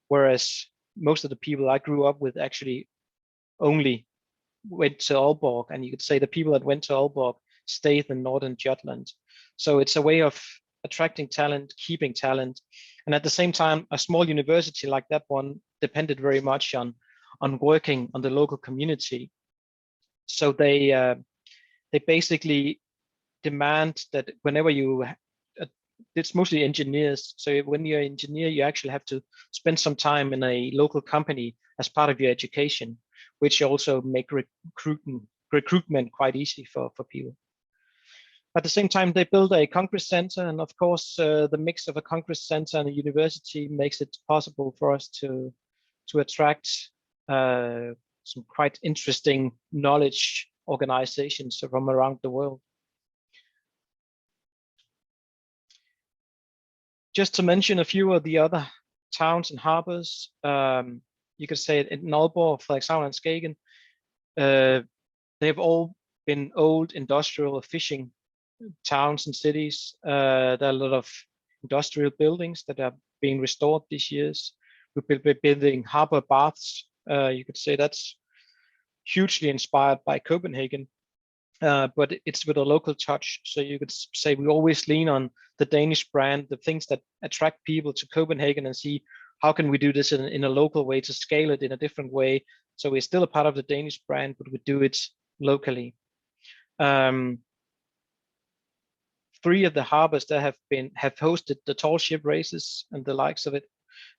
whereas most of the people I grew up with actually only went to Aalborg. And you could say the people that went to Aalborg stayed in northern Jutland. So it's a way of attracting talent, keeping talent. And at the same time, a small university like that one depended very much on working on the local community. So they basically demand that whenever you, it's mostly engineers. So when you're an engineer, you actually have to spend some time in a local company as part of your education, which also make recruitment quite easy for people. At the same time, they build a congress center, and of course, the mix of a congress center and a university makes it possible for us to attract some quite interesting knowledge organizations from around the world. Just to mention a few of the other towns and harbors, you could say in Aalborg, Frederikshavn, and Skagen, they've all been old industrial fishing towns and cities. There are a lot of industrial buildings that are being restored these years. We've been building harbor baths. You could say that's hugely inspired by Copenhagen, but it's with a local touch. So you could say we always lean on the Danish brand, the things that attract people to Copenhagen, and see how can we do this in a local way to scale it in a different way. So we're still a part of the Danish brand, but we do it locally. 3 of the harbors that have hosted the tall ship races and the likes of it,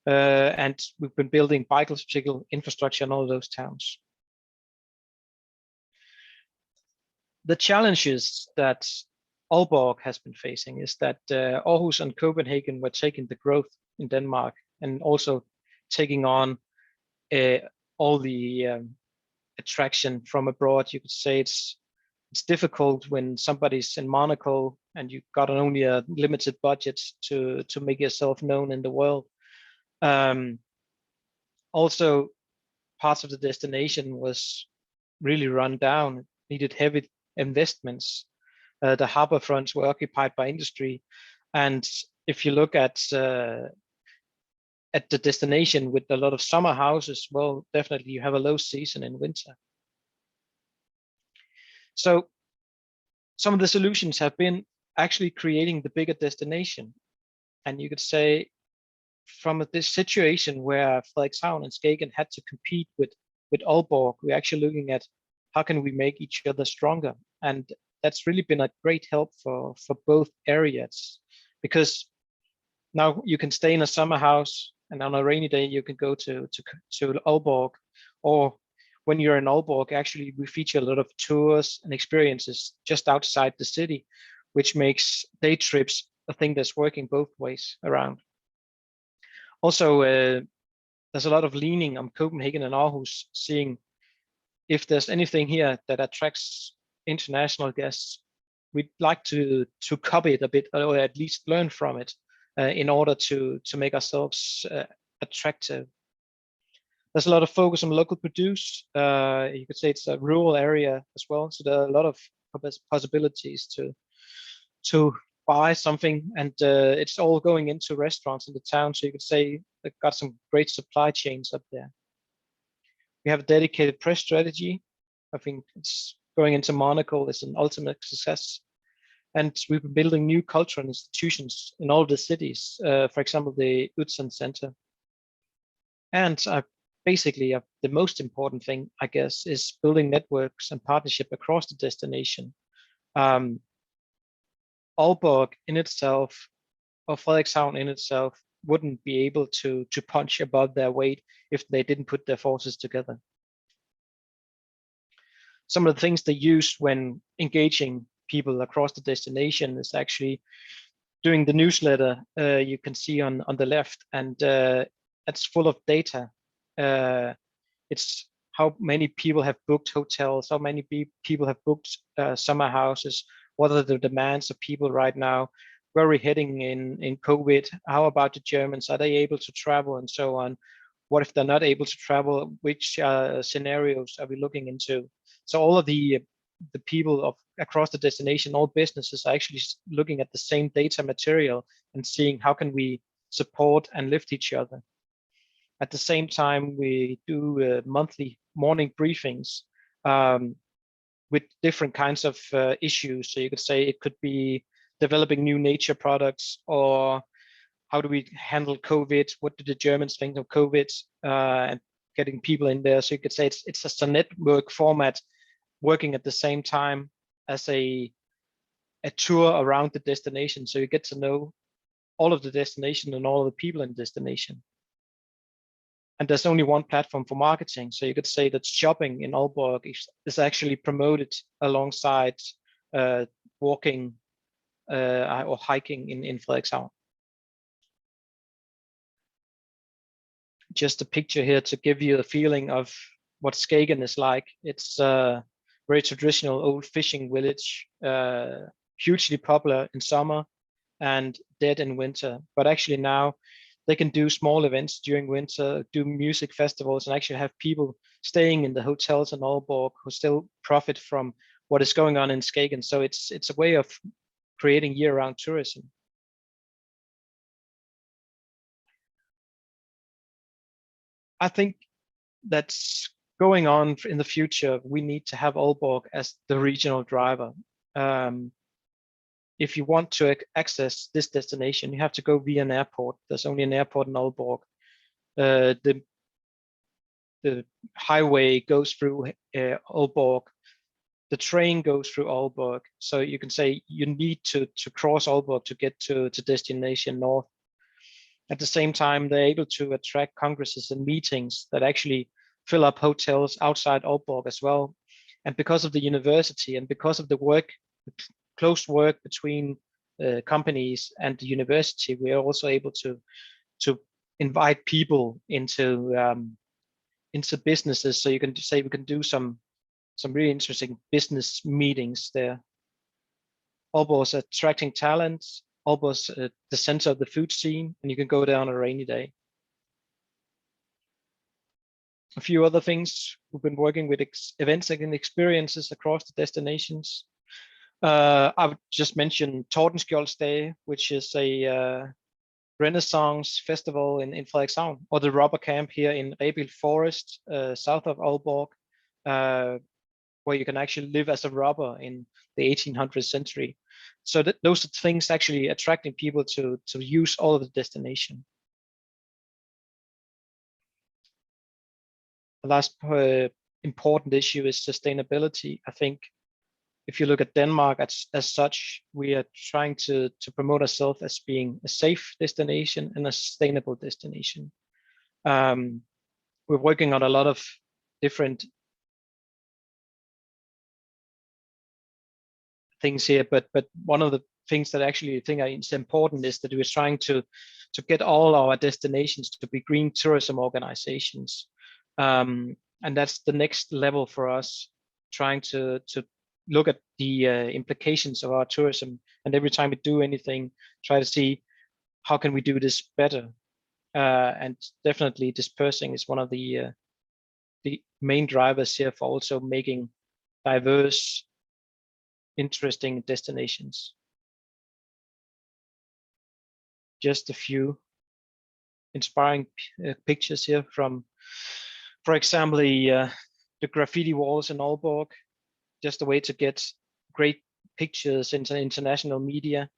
and we've been building bicycle infrastructure in all of those towns. The challenges that Aalborg has been facing is that Aarhus and Copenhagen were taking the growth in Denmark and also taking on all the attraction from abroad. You could say it's difficult when somebody's in Monaco and you've got only a limited budget to make yourself known in the world. Also, parts of the destination was really run down. It needed heavy investments. The harbor fronts were occupied by industry, and if you look at the destination with a lot of summer houses, well, definitely you have a low season in winter. So some of the solutions have been actually creating the bigger destination, and you could say from this situation where Frederikshavn and Skagen had to compete with Aalborg, we're actually looking at how can we make each other stronger, and that's really been a great help for both areas, because now you can stay in a summer house and on a rainy day you can go to Aalborg, or when you're in Aalborg, actually we feature a lot of tours and experiences just outside the city, which makes day trips a thing that's working both ways around. Also, there's a lot of leaning on Copenhagen and Aarhus, seeing if there's anything here that attracts international guests, we'd like to copy it a bit, or at least learn from it, in order to make ourselves attractive. There's a lot of focus on local produce. You could say it's a rural area as well, so there are a lot of possibilities to buy something, and it's all going into restaurants in the town. So you could say they've got some great supply chains up there. We have a dedicated press strategy. I think it's going into Monaco is an ultimate success. And we've been building new cultural institutions in all the cities. For example, the Utzon Center. And basically, the most important thing, I guess, is building networks and partnership across the destination. Aalborg in itself, or Frederikshavn in itself, wouldn't be able to punch above their weight if they didn't put their forces together. Some of the things they use when engaging people across the destination is actually doing the newsletter you can see on the left, and it's full of data. It's how many people have booked hotels, how many people have booked summer houses, what are the demands of people right now, where are we heading in COVID, how about the Germans, are they able to travel, and so on. What if they're not able to travel, which scenarios are we looking into? So all of the people across the destination, all businesses are actually looking at the same data material and seeing how can we support and lift each other. At the same time, we do monthly morning briefings with different kinds of issues. So you could say it could be developing new nature products, or how do we handle COVID? What do the Germans think of COVID? And getting people in there. So you could say it's just a network format working at the same time as a tour around the destination. So you get to know all of the destination and all of the people in the destination. And there's only one platform for marketing. So you could say that shopping in Aalborg is actually promoted alongside walking or hiking in Frederikshavn. Just a picture here to give you a feeling of what Skagen is like. It's a very traditional old fishing village, hugely popular in summer and dead in winter. But actually now they can do small events during winter, do music festivals, and actually have people staying in the hotels in Aalborg who still profit from what is going on in Skagen. So it's a way of creating year-round tourism. I think that's going on in the future. We need to have Aalborg as the regional driver. If you want to access this destination, you have to go via an airport. There's only an airport in Aalborg. The highway goes through Aalborg. The train goes through Aalborg. So you can say you need to cross Aalborg to get to destination north. At the same time, they're able to attract congresses and meetings that actually fill up hotels outside Aalborg as well. And because of the university and because of the close work between companies and the university, we are also able to invite people into businesses. So you can say we can do some really interesting business meetings there. Aalborg is attracting talents. Aalborg is the center of the food scene, and you can go there on a rainy day. A few other things, we've been working with events and experiences across the destinations. I would just mention Tordenskjoldsdag, which is a Renaissance festival in Frederikshavn, or the rubber camp here in Rebild Forest, south of Aalborg, where you can actually live as a robber in the 1800th century. So those are things actually attracting people to use all of the destination. The last important issue is sustainability. I think if you look at Denmark as such, we are trying to promote ourselves as being a safe destination and a sustainable destination. We're working on a lot of different things here, but one of the things that actually I think is important is that we're trying to get all our destinations to be green tourism organizations. And that's the next level for us, trying to look at the implications of our tourism, and every time we do anything, try to see how can we do this better. And definitely dispersing is one of the main drivers here for also making diverse, interesting destinations. Just a few inspiring pictures here from, for example, the graffiti walls in Aalborg. Just a way to get great pictures into international media.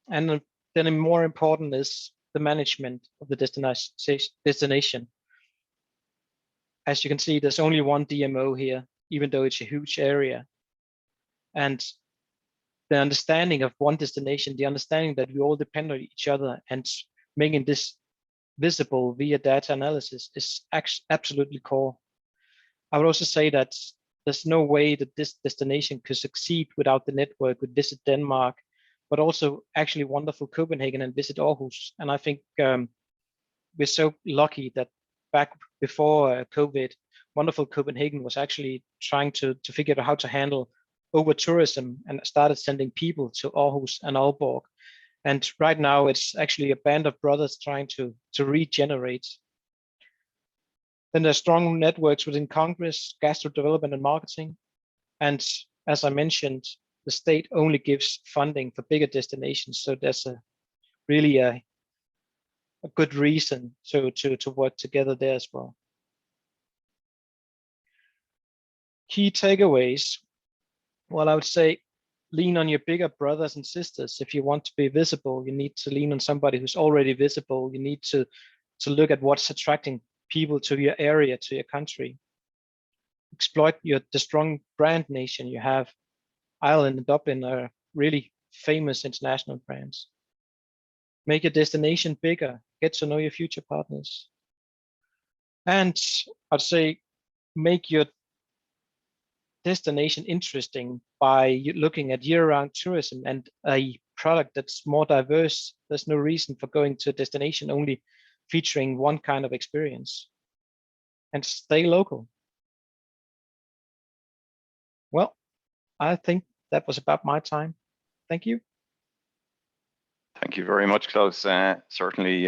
And then more important is the management of the destination. As you can see, there's only one DMO here, even though it's a huge area. And the understanding of one destination, the understanding that we all depend on each other, and making this visible via data analysis is absolutely core. I would also say that there's no way that this destination could succeed without the network with Visit Denmark, but also actually wonderful Copenhagen and Visit Aarhus. And I think we're so lucky that back before COVID, wonderful Copenhagen was actually trying to figure out how to handle over tourism and started sending people to Aarhus and Aalborg. And right now it's actually a band of brothers trying to regenerate. Then there's strong networks within Congress, gastro development and marketing. And as I mentioned, the state only gives funding for bigger destinations. So there's really a good reason to work together there as well. Key takeaways. Well, I would say lean on your bigger brothers and sisters. If you want to be visible, you need to lean on somebody who's already visible. You need to look at what's attracting people to your area, to your country. Exploit the strong brand nation you have. Ireland and Dublin are really famous international brands. Make your destination bigger. Get to know your future partners. And I'd say make your destination interesting by looking at year-round tourism and a product that's more diverse. There's no reason for going to a destination only featuring one kind of experience, and stay local. Well, I think that was about my time. Thank you. Thank you very much, Klaus. Certainly,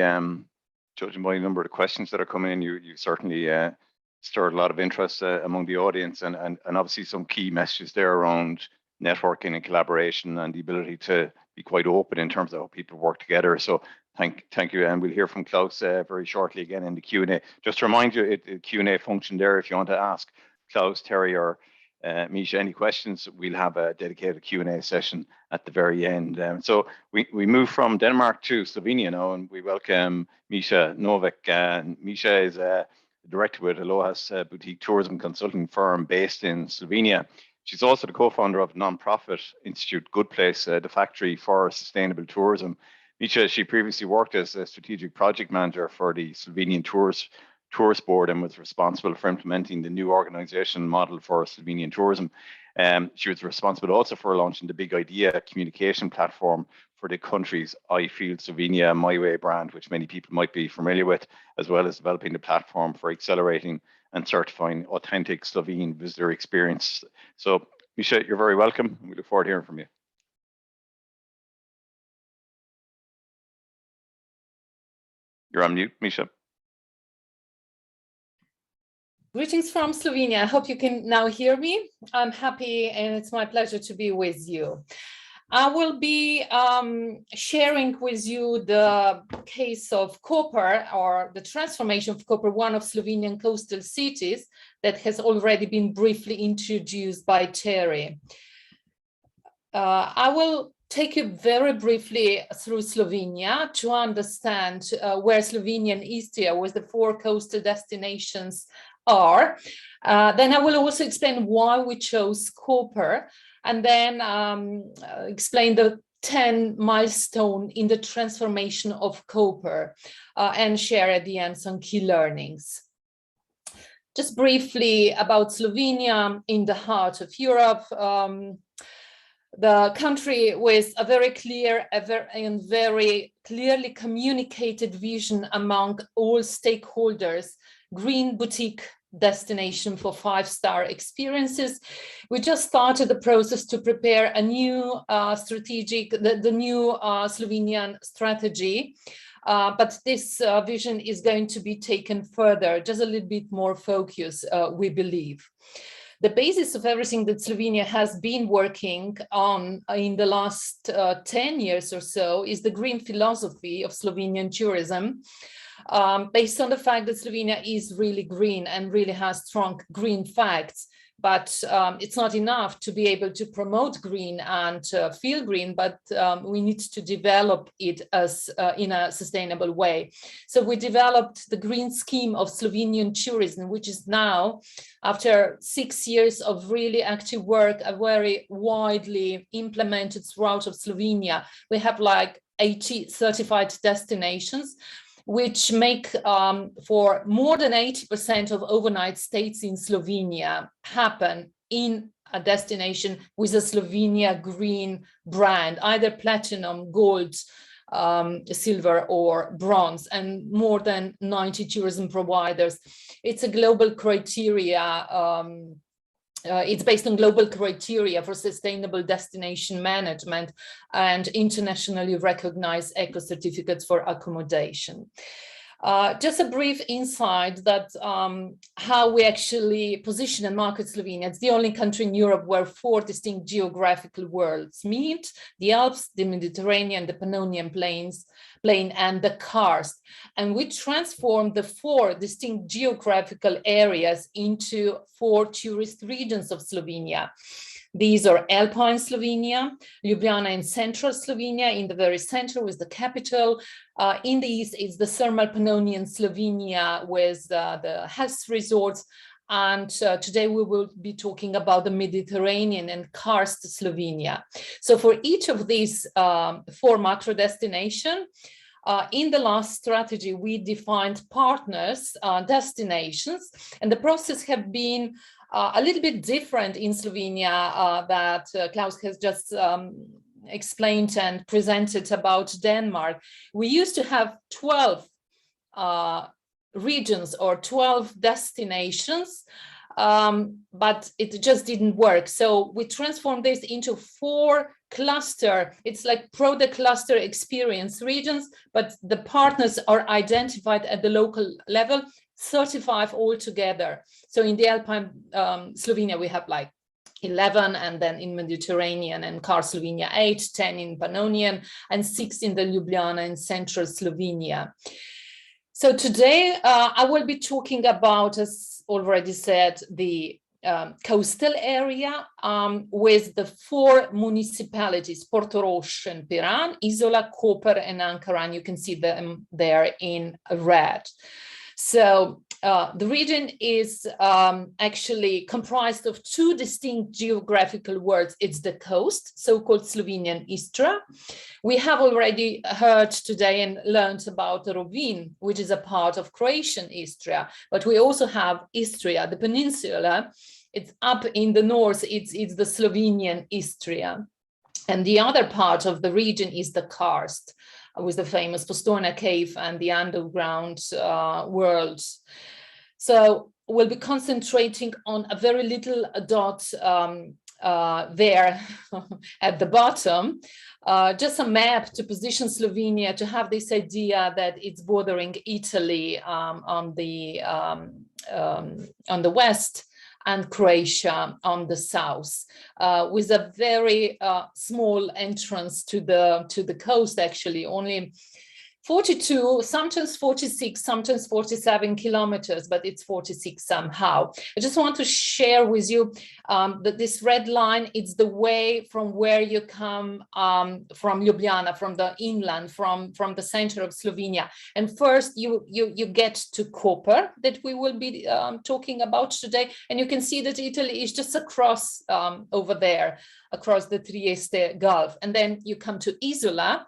judging by the number of questions that are coming in, you certainly stirred a lot of interest among the audience, and obviously some key messages there around networking and collaboration and the ability to be quite open in terms of how people work together. So thank you, and we'll hear from Klaus very shortly again in the Q&A. Just to remind you, the Q&A function there, if you want to ask Klaus, Terry, or Misha any questions, we'll have a dedicated Q&A session at the very end. So we move from Denmark to Slovenia now, and we welcome Misha Novak. Misha is a director with Aloha's boutique tourism consulting firm based in Slovenia. She's also the co-founder of the non-profit institute Good Place, the factory for sustainable tourism. Misha, she previously worked as a strategic project manager for the Slovenian Tourist Board and was responsible for implementing the new organization model for Slovenian tourism. She was responsible also for launching the Big Idea communication platform for the country's I Feel Slovenia My Way brand, which many people might be familiar with, as well as developing the platform for accelerating and certifying authentic Slovene visitor experience. So, Misha, you're very welcome. We look forward to hearing from you. You're on mute, Misha. Greetings from Slovenia. I hope you can now hear me. I'm happy and it's my pleasure to be with you. I will be sharing with you the case of Koper, or the transformation of Koper, one of Slovenian coastal cities that has already been briefly introduced by Terry. I will take you very briefly through Slovenia to understand where Slovenia and Istria, with the 4 coastal destinations, are. Then I will also explain why we chose Koper, and then explain the 10 milestone in the transformation of Koper, and share at the end some key learnings. Just briefly about Slovenia in the heart of Europe. The country with a very clear and very clearly communicated vision among all stakeholders, green boutique destination for 5-star experiences. We just started the process to prepare a new the new Slovenian strategy, but this vision is going to be taken further, just a little bit more focus, we believe. The basis of everything that Slovenia has been working on in the last 10 years or so is the green philosophy of Slovenian tourism, based on the fact that Slovenia is really green and really has strong green facts. But it's not enough to be able to promote green and feel green, but we need to develop it as in a sustainable way. So we developed the green scheme of Slovenian tourism, which is now, after 6 years of really active work, a very widely implemented throughout of Slovenia. We have like 80 certified destinations, which make for more than 80% of overnight stays in Slovenia happen in a destination with a Slovenia green brand, either platinum, gold, silver or bronze, and more than 90 tourism providers. It's a global criteria. It's based on global criteria for sustainable destination management and internationally recognized eco certificates for accommodation. Just a brief insight that how we actually position and market Slovenia. It's the only country in Europe where 4 distinct geographical worlds meet: the Alps, the Mediterranean, the Pannonian plain, and the karst. And we transformed the 4 distinct geographical areas into 4 tourist regions of Slovenia. These are Alpine Slovenia, Ljubljana in central Slovenia, in the very center with the capital. In the east is the thermal Pannonian Slovenia with the health resorts. And today we will be talking about the Mediterranean and karst Slovenia. So for each of these 4 macro destinations, in the last strategy, we defined partners, destinations, and the process have been a little bit different in Slovenia that Klaus has just explained and presented about Denmark. We used to have 12 regions or 12 destinations, but it just didn't work. So we transformed this into 4 cluster. It's like product cluster experience regions, but the partners are identified at the local level, 35 altogether. So in the Alpine Slovenia, we have like 11, and then in Mediterranean and Car Slovenia 8, 10 in Pannonian, and 6 in the Ljubljana in central Slovenia. So today I will be talking about, as already said, the coastal area with the 4 municipalities, Portorož and Piran, Isola, Koper and Ankaran. You can see them there in red. So the region is actually comprised of 2 distinct geographical words. It's the coast, so-called Slovenian Istria. We have already heard today and learned about Rovinj, which is a part of Croatian Istria, but we also have Istria, the peninsula. It's up in the north, it's the Slovenian Istria. And the other part of the region is the karst, with the famous Postojna cave and the underground world. So we'll be concentrating on a very little dot there at the bottom, just a map to position Slovenia, to have this idea that it's bordering Italy on the west, and Croatia on the south, with a very small entrance to the coast, actually only 42, sometimes 46, sometimes 47 kilometers, but it's 46 somehow. I just want to share with you that this red line, it's the way from where you come from Ljubljana, from the inland, from the center of Slovenia. And first you get to Koper, that we will be talking about today. And you can see that Italy is just across over there, across the Trieste Gulf. And then you come to Isola,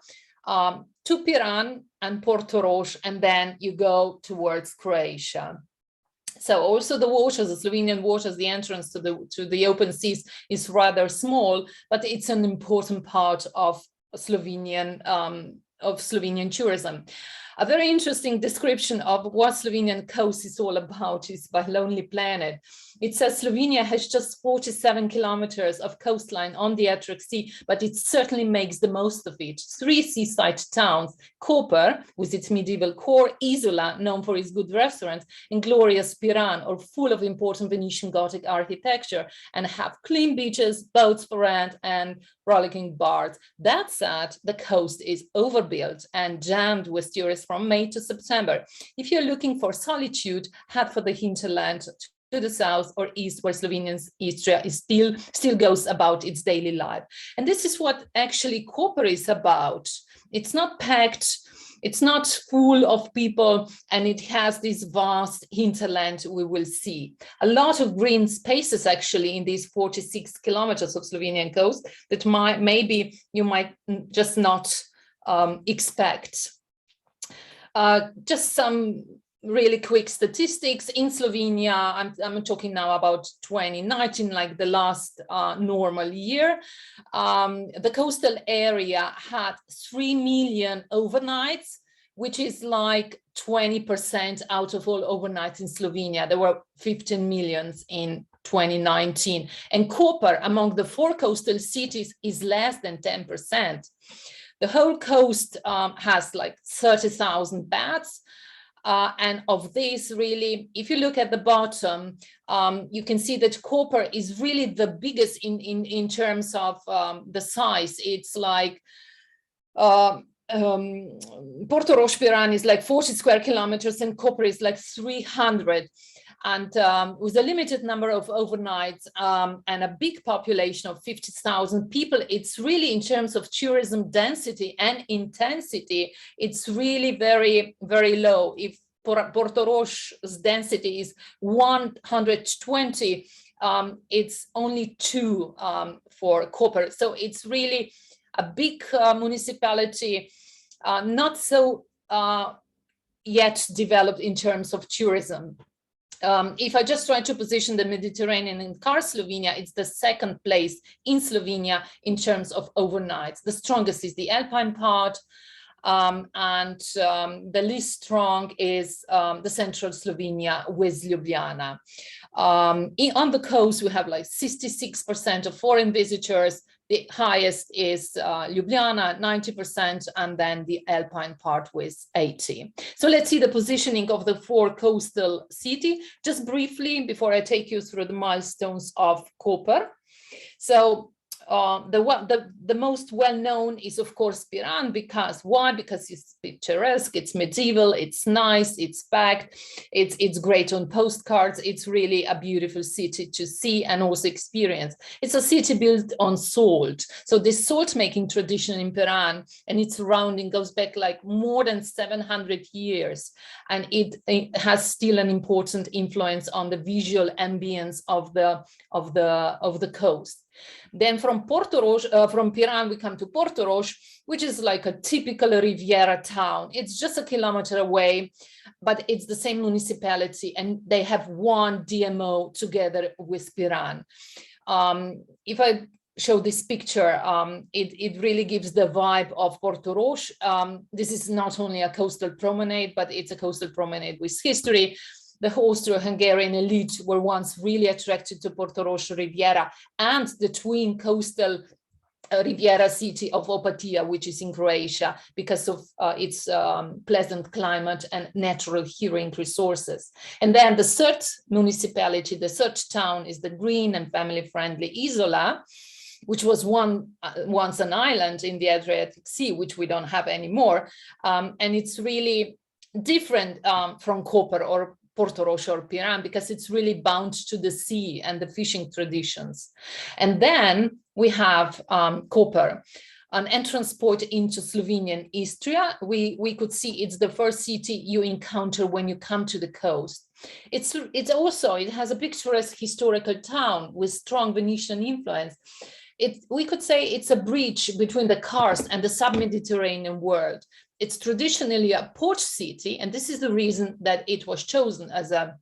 to Piran and Portorož, and then you go towards Croatia. So also the waters, the Slovenian waters, the entrance to the open seas is rather small, but it's an important part of Slovenian tourism. A very interesting description of what Slovenian coast is all about is by Lonely Planet. It says Slovenia has just 47 kilometers of coastline on the Adriatic Sea, but it certainly makes the most of it. 3 seaside towns, Koper, with its medieval core, Isola, known for its good restaurants, and glorious Piran, are full of important Venetian Gothic architecture and have clean beaches, boats for rent, and rollicking bars. That said, the coast is overbuilt and jammed with tourists from May to September. If you're looking for solitude, head for the hinterland to the south or east, where Slovenia's Istria is still goes about its daily life. And this is what actually Koper is about. It's not packed, it's not full of people, and it has this vast hinterland we will see. A lot of green spaces actually in these 46 kilometers of Slovenian coast that maybe you might just not expect. Just some really quick statistics in Slovenia. I'm talking now about 2019, like the last normal year. The coastal area had 3 million overnights, which is like 20% out of all overnights in Slovenia. There were 15 millions in 2019. And Koper, among the 4 coastal cities, is less than 10%. The whole coast has like 30,000 beds. And of this, really, if you look at the bottom, you can see that Koper is really the biggest in terms of the size. It's like Portorož Piran is like 40 square kilometers and Koper is like 300. And with a limited number of overnights and a big population of 50,000 people, it's really, in terms of tourism density and intensity, it's really very, very low. If Portorož's density is 120, it's only 2 for Koper. So it's really a big municipality. not so yet developed in terms of tourism. If I just try to position the Mediterranean in car Slovenia, it's the second place in Slovenia in terms of overnights. The strongest is the Alpine part, and the least strong is the central Slovenia with Ljubljana. On the coast, we have like 66% of foreign visitors. The highest is Ljubljana, 90%, and then the Alpine part with 80%. So let's see the positioning of the 4 coastal cities, just briefly before I take you through the milestones of Koper. So the most well-known is, of course, Piran. Because why? Because it's picturesque, it's medieval, it's nice, it's packed, it's great on postcards. It's really a beautiful city to see and also experience. It's a city built on salt. So this salt-making tradition in Piran and its surrounding goes back like more than 700 years. And it has still an important influence on the visual ambience of the coast. Then from from Piran, we come to Portorož, which is like a typical Riviera town. It's just a kilometer away, but it's the same municipality, and they have one DMO together with Piran. If I show this picture, it really gives the vibe of Portorož. This is not only a coastal promenade, but it's a coastal promenade with history. The Austro-Hungarian elite were once really attracted to Portorož Riviera and the twin coastal Riviera city of Opatija, which is in Croatia, because of its pleasant climate and natural healing resources. And then the third municipality, the third town, is the green and family-friendly Isola, which was once an island in the Adriatic Sea, which we don't have anymore. And it's really different from Koper or Portorož or Piran, because it's really bound to the sea and the fishing traditions. And then we have Koper, an entrance port into Slovenian Istria. We could see it's the first city you encounter when you come to the coast. It has a picturesque historical town with strong Venetian influence. We could say it's a bridge between the Kars and the sub-Mediterranean world. It's traditionally a port city, and this is the reason that it was chosen as a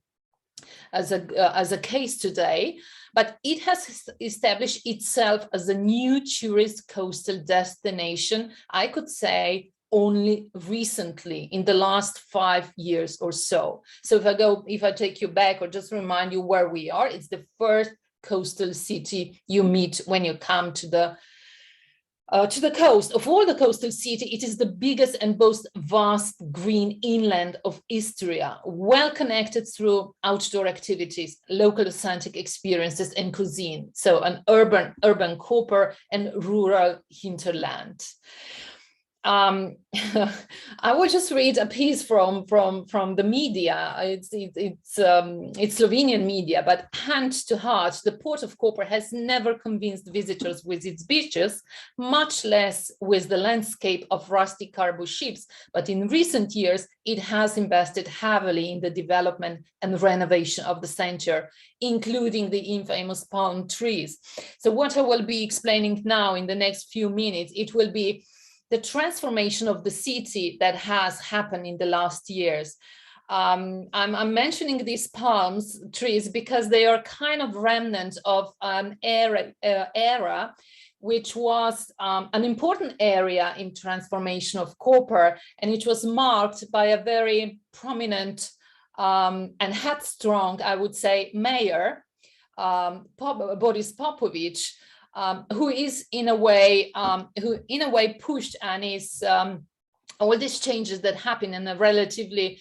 case today. But it has established itself as a new tourist coastal destination, I could say, only recently, in the last 5 years or so. So if I take you back or just remind you where we are, it's the first coastal city you meet when you come to the coast. Of all the coastal cities, it is the biggest and most vast green inland of Istria, well connected through outdoor activities, local authentic experiences, and cuisine. So an urban Koper and rural hinterland. I will just read a piece from the media. It's Slovenian media, but hand to heart, the port of Koper has never convinced visitors with its beaches, much less with the landscape of rusty cargo ships. But in recent years, it has invested heavily in the development and renovation of the center, including the infamous palm trees. So what I will be explaining now in the next few minutes, it will be the transformation of the city that has happened in the last years. I'm mentioning these palm trees because they are kind of remnant of an era which was an important area in transformation of Koper, and it was marked by a very prominent and headstrong, I would say, mayor, Boris Popovic, who in a way pushed, and is all these changes that happened in a relatively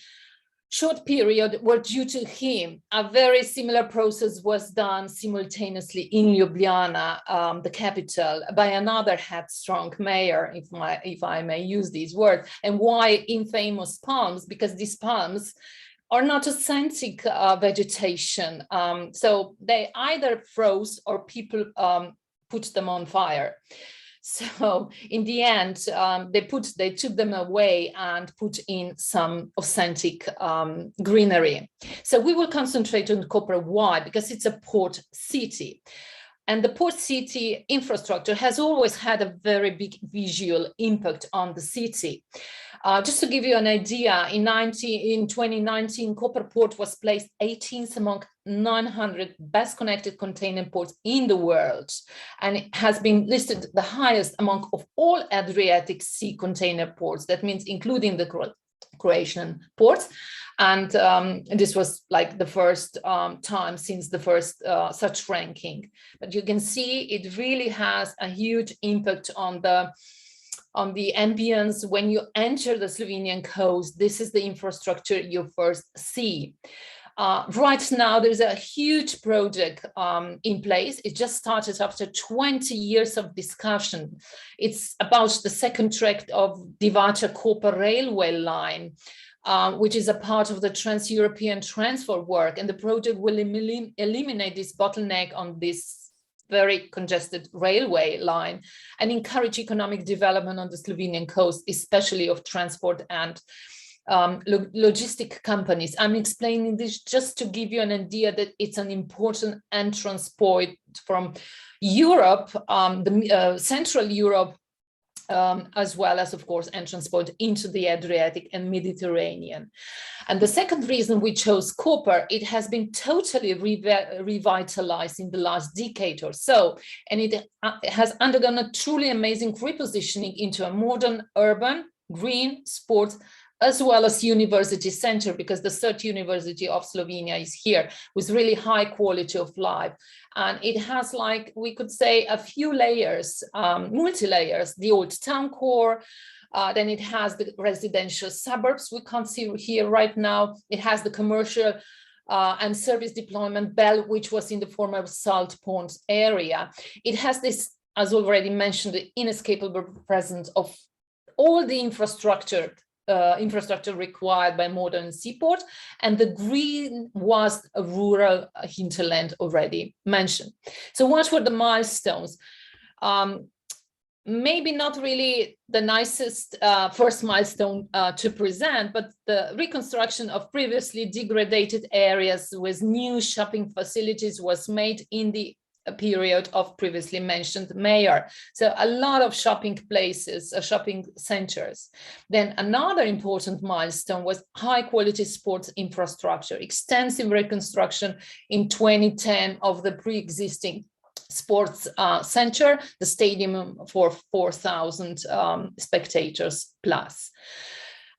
short period were due to him. A very similar process was done simultaneously in Ljubljana, the capital, by another headstrong mayor, if I may use these words. And why infamous palms? Because these palms are not authentic vegetation. So they either froze or people put them on fire. So in the end, they took them away and put in some authentic greenery. So we will concentrate on Koper. Why? Because it's a port city. And the port city infrastructure has always had a very big visual impact on the city. Just to give you an idea, in 2019, Koper Port was placed 18th among 900 best connected container ports in the world, and it has been listed the highest among of all Adriatic Sea container ports. That means including the Croatian ports. And this was like the first time since the first such ranking. But you can see it really has a huge impact on the ambience. When you enter the Slovenian coast, this is the infrastructure you first see. Right now, there's a huge project in place. It just started after 20 years of discussion. It's about the second track of Divača-Koper railway line, which is a part of the Trans-European transfer work. And the project will eliminate this bottleneck on this very congested railway line and encourage economic development on the Slovenian coast, especially of transport and logistic companies. I'm explaining this just to give you an idea that it's an important entrance point from Europe, Central Europe, as well as, of course, entrance point into the Adriatic and Mediterranean. And the second reason we chose Koper, it has been totally revitalized in the last decade or so, and it has undergone a truly amazing repositioning into a modern, urban, green, sports, as well as university center, because the third university of Slovenia is here with really high quality of life. And it has, like we could say, a few layers, multi-layers, the old town core, then it has the residential suburbs we can't see here right now. It has the commercial and service deployment belt, which was in the former Salt Pond area. It has this, as already mentioned, the inescapable presence of all the infrastructure required by modern seaport, and the green was a rural hinterland already mentioned. So what were the milestones? Maybe not really the nicest first milestone to present, but the reconstruction of previously degraded areas with new shopping facilities was made in the period of previously mentioned mayor. So a lot of shopping places, shopping centers. Then another important milestone was high quality sports infrastructure, extensive reconstruction in 2010 of the pre-existing sports center, the stadium for 4,000 spectators plus.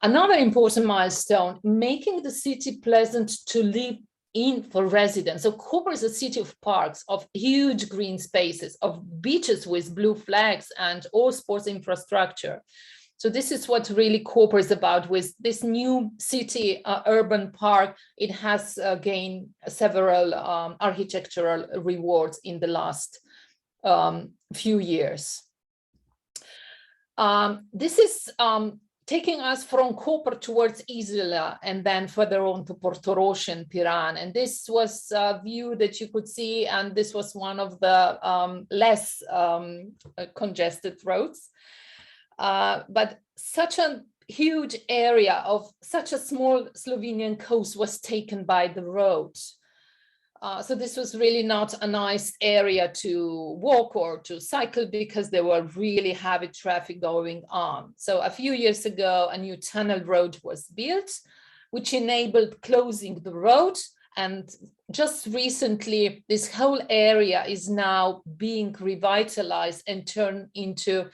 Another important milestone, making the city pleasant to live in for residents. So Koper is a city of parks, of huge green spaces, of beaches with blue flags and all sports infrastructure. So this is what really Koper is about. With this new city urban park, it has gained several architectural rewards in the last few years. This is taking us from Koper towards Izola and then further on to Portorož and Piran. And this was a view that you could see, and this was one of the less congested roads. But such a huge area of such a small Slovenian coast was taken by the road. So this was really not a nice area to walk or to cycle because there were really heavy traffic going on. So a few years ago, a new tunnel road was built, which enabled closing the road. And just recently, this whole area is now being revitalized and turned into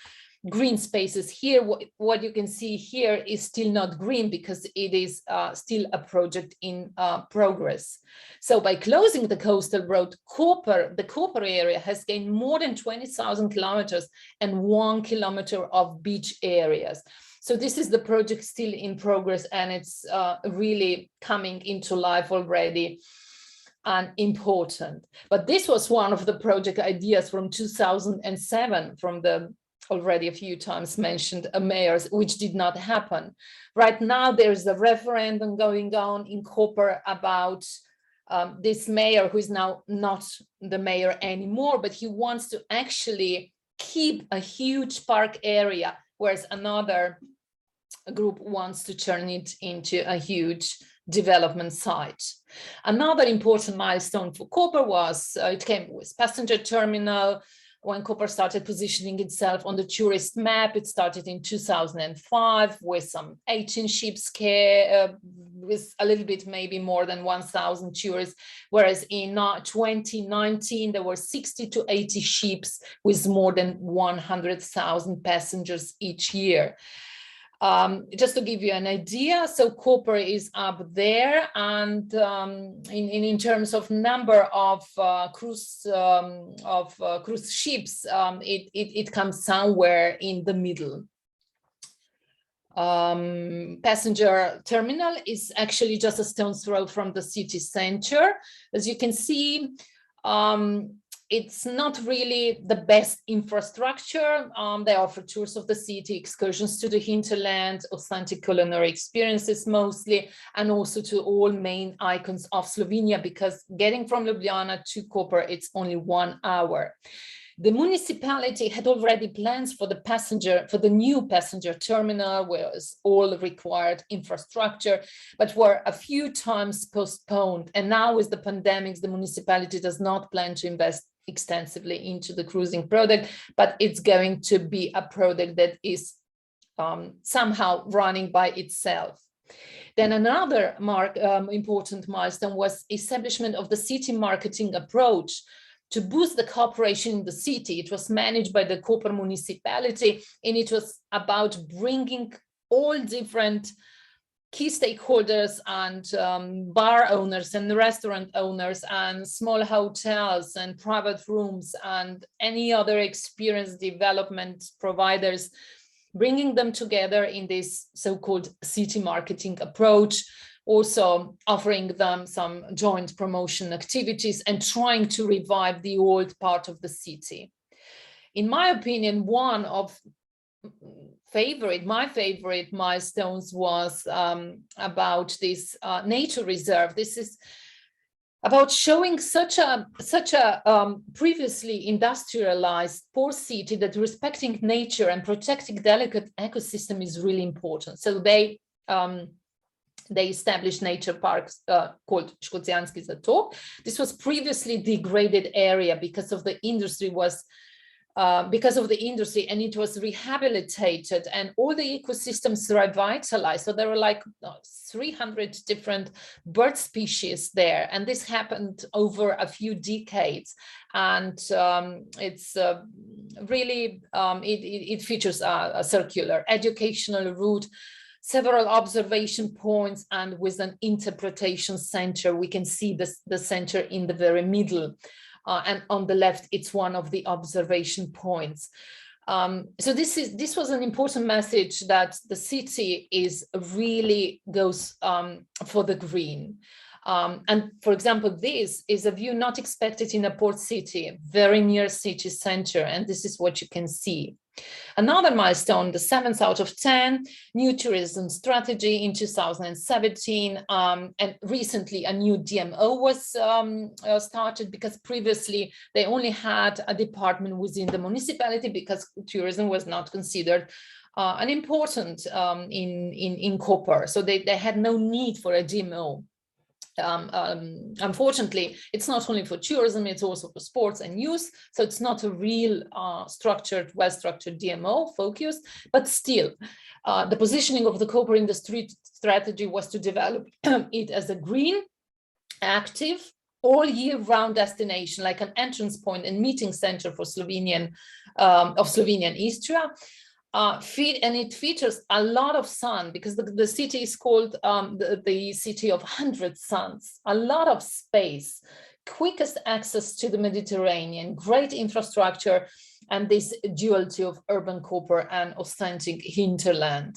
green spaces. Here, what you can see here is still not green because it is still a project in progress. So by closing the coastal road, the Koper area has gained more than 20,000 kilometers and 1 kilometer of beach areas. So this is the project still in progress, and it's really coming into life already and important. But this was one of the project ideas from 2007 from the already a few times mentioned mayors, which did not happen. Right now, there's a referendum going on in Koper about this mayor, who is now not the mayor anymore, but he wants to actually keep a huge park area, whereas another group wants to turn it into a huge development site. Another important milestone for Koper was it came with passenger terminal. When Koper started positioning itself on the tourist map, it started in 2005 with some 18 ships with a little bit, maybe more than 1,000 tourists, whereas in 2019, there were 60 to 80 ships with more than 100,000 passengers each year. Just to give you an idea, so Koper is up there, and in terms of number of cruise ships, it comes somewhere in the middle. Passenger terminal is actually just a stone's throw from the city center. As you can see, it's not really the best infrastructure. They offer tours of the city, excursions to the hinterland, authentic culinary experiences mostly, and also to all main icons of Slovenia, because getting from Ljubljana to Koper, it's only 1 hour. The municipality had already plans for the new passenger terminal, with all required infrastructure, but were a few times postponed. And now with the pandemics, the municipality does not plan to invest extensively into the cruising product, but it's going to be a product that is somehow running by itself. Then another important milestone was establishment of the city marketing approach to boost the cooperation in the city. It was managed by the Koper municipality, and it was about bringing all different key stakeholders and bar owners and restaurant owners and small hotels and private rooms and any other experience development providers, bringing them together in this so-called city marketing approach, also offering them some joint promotion activities and trying to revive the old part of the city. In my opinion, one of my favorite milestones was about this nature reserve. This is about showing such a previously industrialized poor city that respecting nature and protecting delicate ecosystem is really important. So they established nature parks called Škocjanski Zatok. This was previously degraded area because of the industry, and it was rehabilitated and all the ecosystems revitalized. So there were like 300 different bird species there, and this happened over a few decades. And it's really, it features a circular educational route, several observation points, and with an interpretation center. We can see the center in the very middle. And on the left, it's one of the observation points. So this was an important message that the city really goes for the green. And for example, this is a view not expected in a port city, very near city center, and this is what you can see. Another milestone, the 7th out of 10, new tourism strategy in 2017, and recently a new DMO was started, because previously they only had a department within the municipality because tourism was not considered an important in Koper, so they had no need for a DMO. Unfortunately, it's not only for tourism, it's also for sports and youth. So it's not a real well-structured DMO focus, but still, the positioning of the Koper industry strategy was to develop it as a green, active, all year round destination, like an entrance point and meeting center for Slovenian Istria. And it features a lot of sun, because the city is called the city of 100 suns, a lot of space, quickest access to the Mediterranean, great infrastructure, and this duality of urban Koper and authentic hinterland.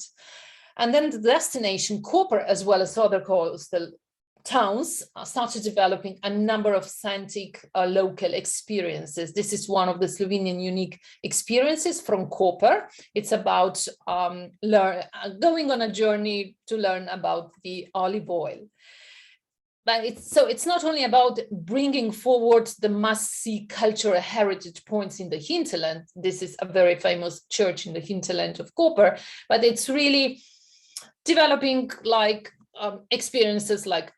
And then the destination Koper, as well as other coastal towns, started developing a number of authentic local experiences. This is one of the Slovenian unique experiences from Koper. It's about going on a journey to learn about the olive oil. But it's not only about bringing forward the must-see cultural heritage points in the hinterland. This is a very famous church in the hinterland of Koper, but it's really developing like experiences like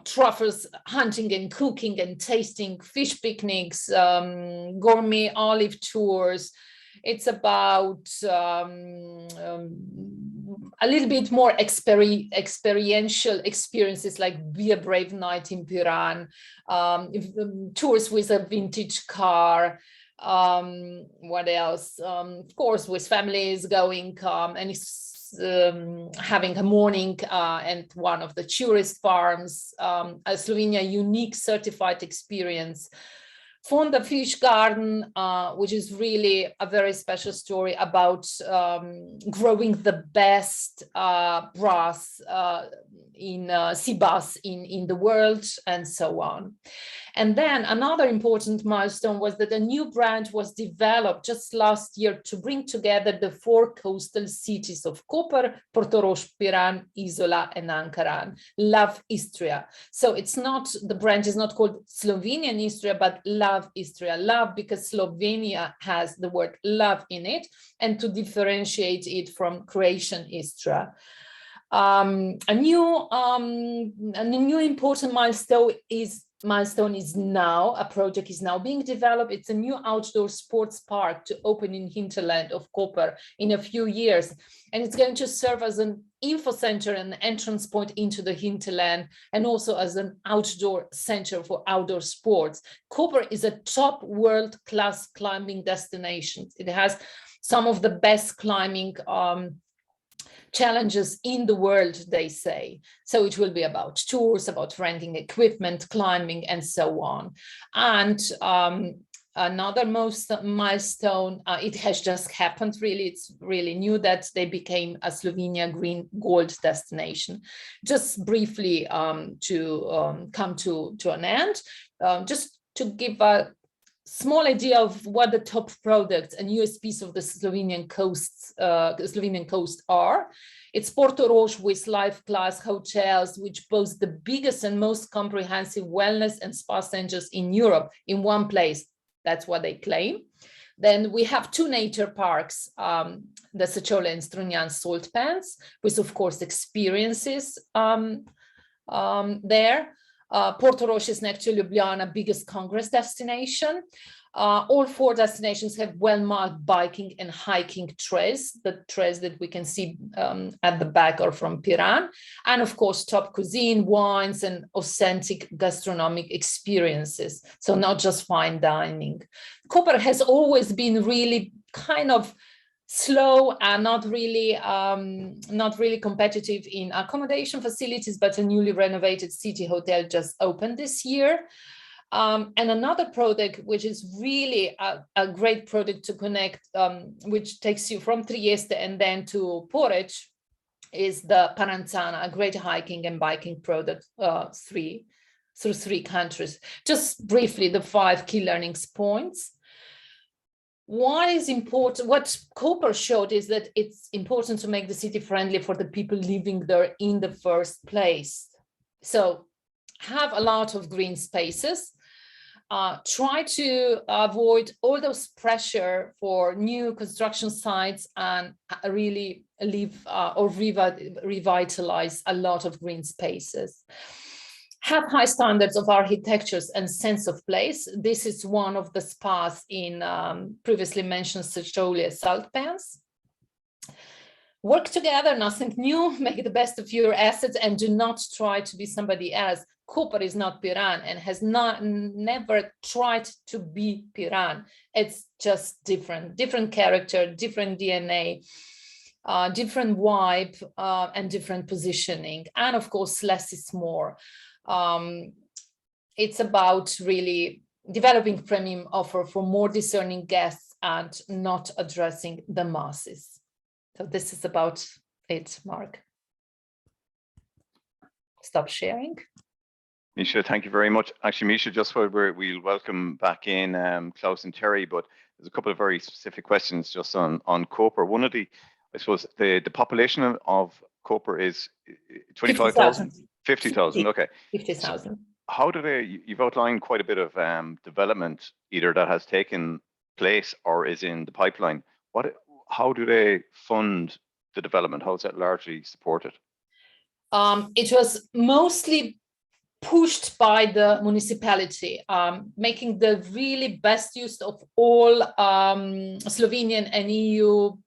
truffles hunting and cooking and tasting, fish picnics, gourmet olive tours. It's about a little bit more experiential experiences like Be a Brave Night in Piran, tours with a vintage car. What else? Of course, with families going and having a morning and one of the tourist farms, a Slovenia unique certified experience. Fonda Fish Garden, which is really a very special story about growing the best brass sea bass in the world, and so on. And then another important milestone was that a new brand was developed just last year to bring together the 4 coastal cities of Koper, Portorož, Piran, Izola, and Ankaran. Love Istria. So it's not, the brand is not called Slovenian Istria, but Love Istria. Love because Slovenia has the word love in it, and to differentiate it from Croatian Istria. A new important milestone is now, a project is now being developed. It's a new outdoor sports park to open in hinterland of Koper in a few years. And it's going to serve as an info center and entrance point into the hinterland, and also as an outdoor center for outdoor sports. Koper is a top world-class climbing destination. It has some of the best climbing challenges in the world, they say. So it will be about tours, about renting equipment, climbing, and so on. And another milestone, it has just happened, really, it's really new, that they became a Slovenia Green Gold destination. Just briefly to come to an end, just to give a small idea of what the top products and USPs of the Slovenian coast are. It's Portorož with life-class hotels, which boast the biggest and most comprehensive wellness and spa centers in Europe in one place. That's what they claim. Then we have 2 nature parks, the Sečovlje and Strunjan salt pans, with, of course, experiences there. Portorož is next to Ljubljana, biggest congress destination. All 4 destinations have well-marked biking and hiking trails. The trails that we can see at the back are from Piran. And of course, top cuisine, wines, and authentic gastronomic experiences. So not just fine dining. Koper has always been really kind of slow and not really competitive in accommodation facilities, but a newly renovated city hotel just opened this year. And another product, which is really a great product to connect, which takes you from Trieste and then to Poreč, is the Paranzana, a great hiking and biking product through 3 countries. Just briefly, the 5 key learnings points. What is important, what Koper showed, is that it's important to make the city friendly for the people living there in the first place. So have a lot of green spaces. Try to avoid all those pressure for new construction sites, and really leave or revitalize a lot of green spaces. Have high standards of architectures and sense of place. This is one of the spas in previously mentioned Sečovlje salt pans. Work together, nothing new, make the best of your assets, and do not try to be somebody else. Koper is not Piran and has never tried to be Piran. It's just different character, different DNA, different vibe, and different positioning. And of course, less is more. It's about really developing premium offer for more discerning guests and not addressing the masses. So this is about it, Mark. Stop sharing. Misha, thank you very much. Actually, Misha, just while we'll welcome back in Klaus and Terry, but there's a couple of very specific questions just on Koper. One of the, I suppose, the population of Koper is 25,000? 50,000, okay. 50,000. So how do you've outlined quite a bit of development, either that has taken place or is in the pipeline. How do they fund the development? How is that largely supported? It was mostly pushed by the municipality, making the really best use of all Slovenian and EU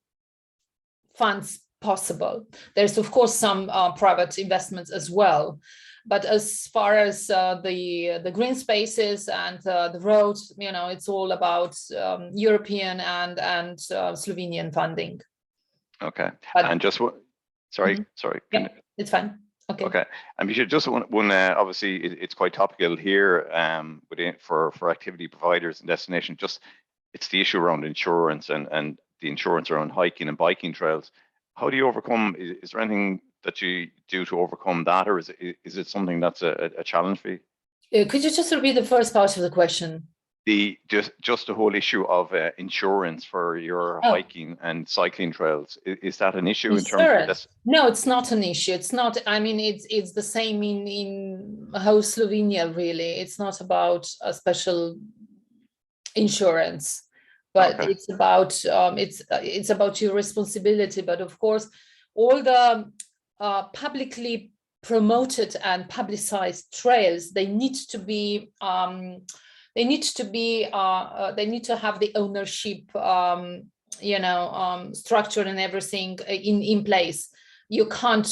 funds possible. There's of course some private investments as well, but as far as the green spaces and the roads, it's all about European and Slovenian funding. Okay, but, and just what? Sorry, sorry. Yeah, it's fine. Okay. Okay, and we should just one obviously it's quite topical here for activity providers and destination. Just it's the issue around insurance and the insurance around hiking and biking trails. How do you overcome? Is there anything that you do to overcome that, or is it something that's a challenge for you? Could you just repeat the first part of the question? Just the whole issue of insurance for your hiking and cycling trails, is that an issue in terms of this? No, it's not an issue. It's not. I mean, it's the same in whole Slovenia. Really, it's not about a special insurance, but it's about it's about your responsibility. But of course, all the publicly promoted and publicized trails, they need to be. They need to have the ownership, structure and everything in place. You can't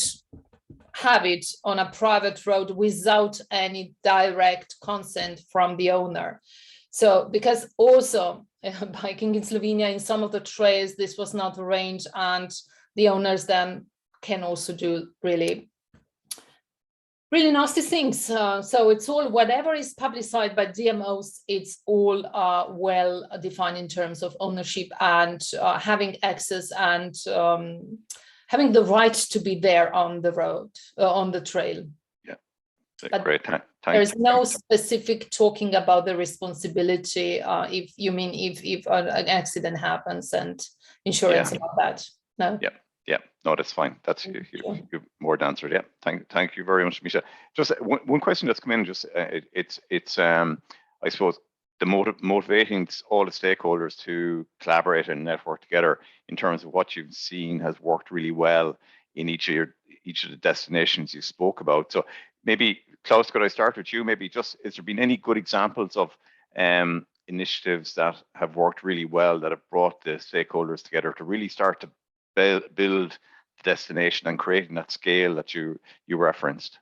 have it on a private road without any direct consent from the owner. So, because also biking in Slovenia, in some of the trails, this was not arranged, and the owners then can also do really nasty things. So it's all, whatever is publicized by DMOs, it's all well defined in terms of ownership and having access and having the right to be there on the road, on the trail. Yeah, great. There is no specific talking about the responsibility if you mean if an accident happens and insurance about that. No. Yeah, no, that's fine. That's you've more than answered. Yeah, thank you very much, Misha. Just one question that's come in. Just it's I suppose motivating all the stakeholders to collaborate and network together in terms of what you've seen has worked really well in each of the destinations you spoke about. So maybe Klaus, could I start with you? Maybe just has there been any good examples of initiatives that have worked really well that have brought the stakeholders together to really start to build the destination and creating that scale that you referenced?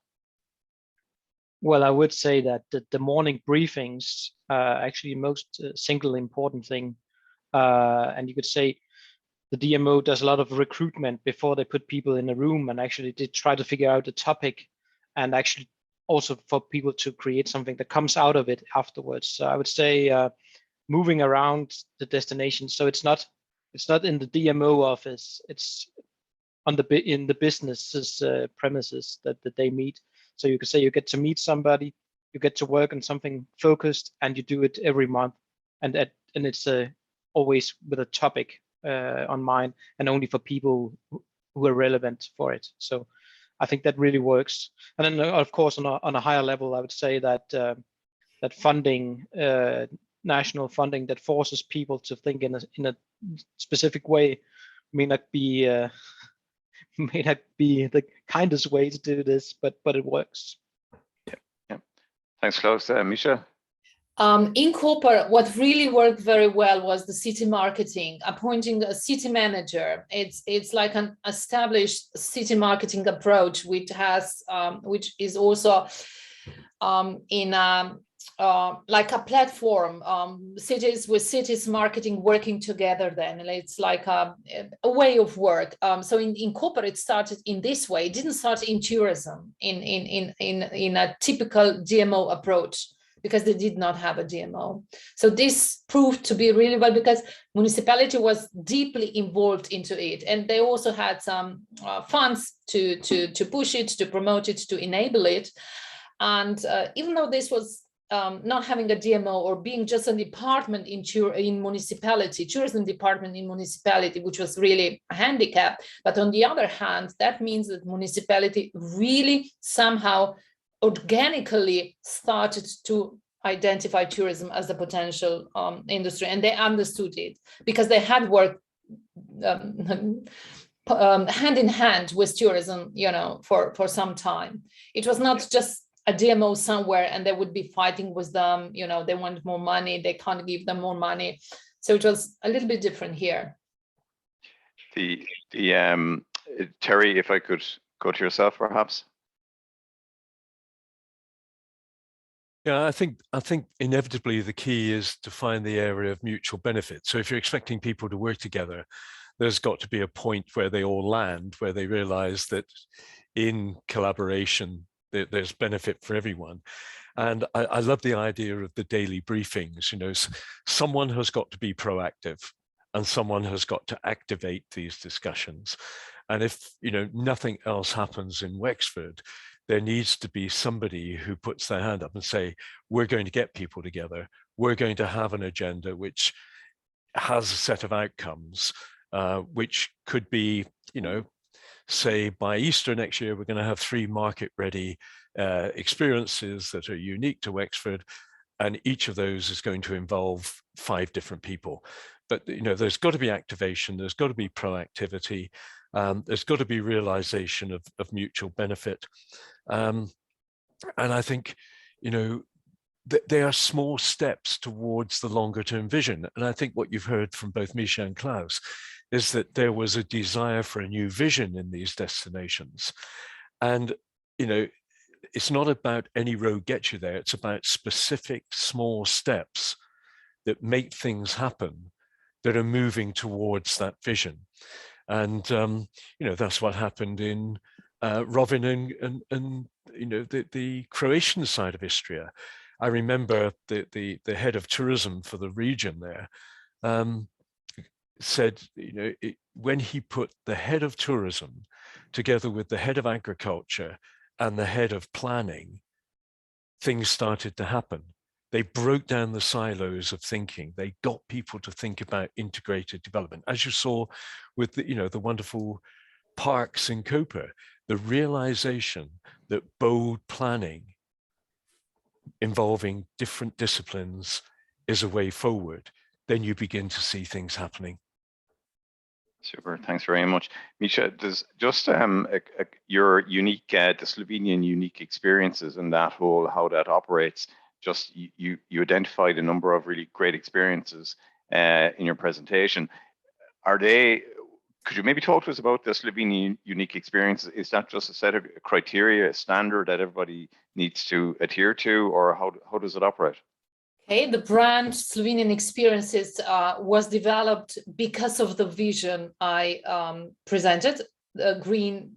Well, I would say that the morning briefings are actually the most single important thing. And you could say the DMO does a lot of recruitment before they put people in a room, and actually they try to figure out the topic, and actually also for people to create something that comes out of it afterwards. So I would say moving around the destination. So it's not in the DMO office, it's in the business's premises that they meet. So you could say you get to meet somebody, you get to work on something focused, and you do it every month. And it's always with a topic on mind, and only for people who are relevant for it. So I think that really works. And then of course on a higher level, I would say that that funding, national funding that forces people to think in a specific way may not be the kindest way to do this, but it works. Yeah. Thanks, Klaus. Misha? In Koper, what really worked very well was the city marketing, appointing a city manager. It's like an established city marketing approach, which is also in like a platform, cities with cities marketing working together. Then it's like a way of work. So in Koper, it started in this way. It didn't start in tourism in a typical DMO approach, because they did not have a DMO. So this proved to be really well, because municipality was deeply involved into it, and they also had some funds to push it, to promote it, to enable it. And even though this was not having a DMO or being just a department in municipality, tourism department in municipality, which was really a handicap. But on the other hand, that means that municipality really somehow organically started to identify tourism as a potential industry, and they understood it because they had worked hand in hand with tourism, for some time. It was not just a DMO somewhere and they would be fighting with them, they want more money, they can't give them more money. So it was a little bit different here. Terry, if I could go to yourself, perhaps. Yeah, I think inevitably the key is to find the area of mutual benefit. So if you're expecting people to work together, there's got to be a point where they all land, where they realize that in collaboration, there's benefit for everyone. And I love the idea of the daily briefings. Someone has got to be proactive and someone has got to activate these discussions. And if nothing else happens in Wexford, there needs to be somebody who puts their hand up and say, we're going to get people together. We're going to have an agenda which has a set of outcomes, which could be, say by Easter next year, we're going to have 3 market-ready experiences that are unique to Wexford. And each of those is going to involve 5 different people. But, there's got to be activation. There's got to be proactivity. There's got to be realization of mutual benefit. And I think, they are small steps towards the longer term vision. And I think what you've heard from both Misha and Klaus is that there was a desire for a new vision in these destinations. And, it's not about any road gets you there. It's about specific small steps that make things happen that are moving towards that vision. And, that's what happened in Rovin and the Croatian side of Istria. I remember the head of tourism for the region there said, when he put the head of tourism together with the head of agriculture and the head of planning, things started to happen. They broke down the silos of thinking. They got people to think about integrated development. As you saw with the wonderful parks in Copa, the realization that bold planning involving different disciplines is a way forward, then you begin to see things happening. Super, thanks very much. Misha, does just your unique, the Slovenian unique experiences and that whole, how that operates, just you identified a number of really great experiences in your presentation. Could you maybe talk to us about the Slovenian unique experiences? Is that just a set of criteria, a standard that everybody needs to adhere to, or how does it operate? Okay, the brand Slovenian Experiences was developed because of the vision I presented, the green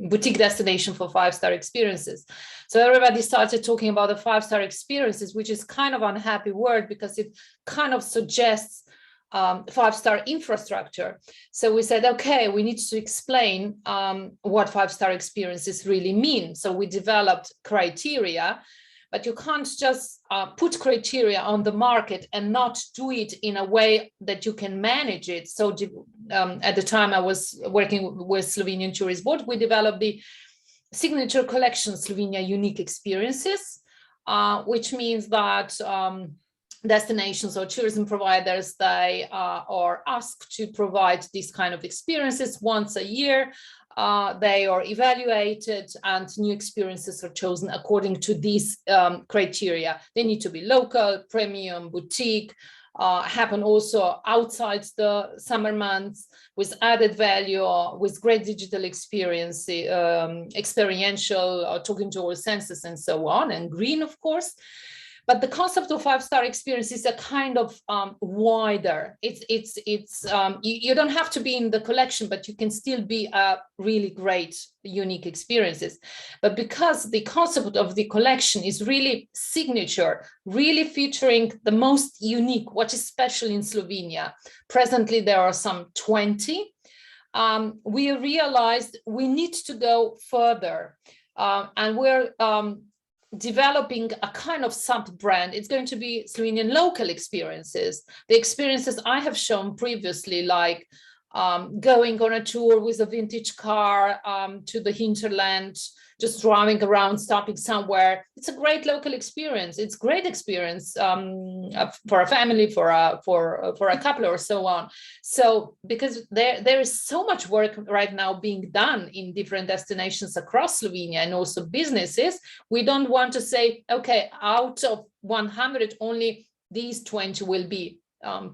boutique destination for 5-star experiences. So everybody started talking about the 5-star experiences, which is kind of an unhappy word because it kind of suggests 5-star infrastructure. So we said, okay, we need to explain what 5-star experiences really mean. So we developed criteria. But you can't just put criteria on the market and not do it in a way that you can manage it. So at the time I was working with Slovenian Tourist Board, we developed the signature collection Slovenia Unique Experiences, which means that destinations or tourism providers, they are asked to provide these kind of experiences once a year. They are evaluated and new experiences are chosen according to these criteria. They need to be local, premium, boutique, happen also outside the summer months with added value, with great digital experience, experiential, talking to all senses and so on, and green, of course. But the concept of 5-star experience is a kind of wider. You don't have to be in the collection, but you can still be a really great, unique experiences. But because the concept of the collection is really signature, really featuring the most unique, what is special in Slovenia. Presently, there are some 20. We realized we need to go further, and we're developing a kind of sub-brand. It's going to be Slovenian local experiences. The experiences I have shown previously, like going on a tour with a vintage car to the hinterland, just driving around, stopping somewhere. It's a great local experience. It's great experience for a family, for a couple, or so on. So because there is so much work right now being done in different destinations across Slovenia, and also businesses, we don't want to say, okay, out of 100, only these 20 will be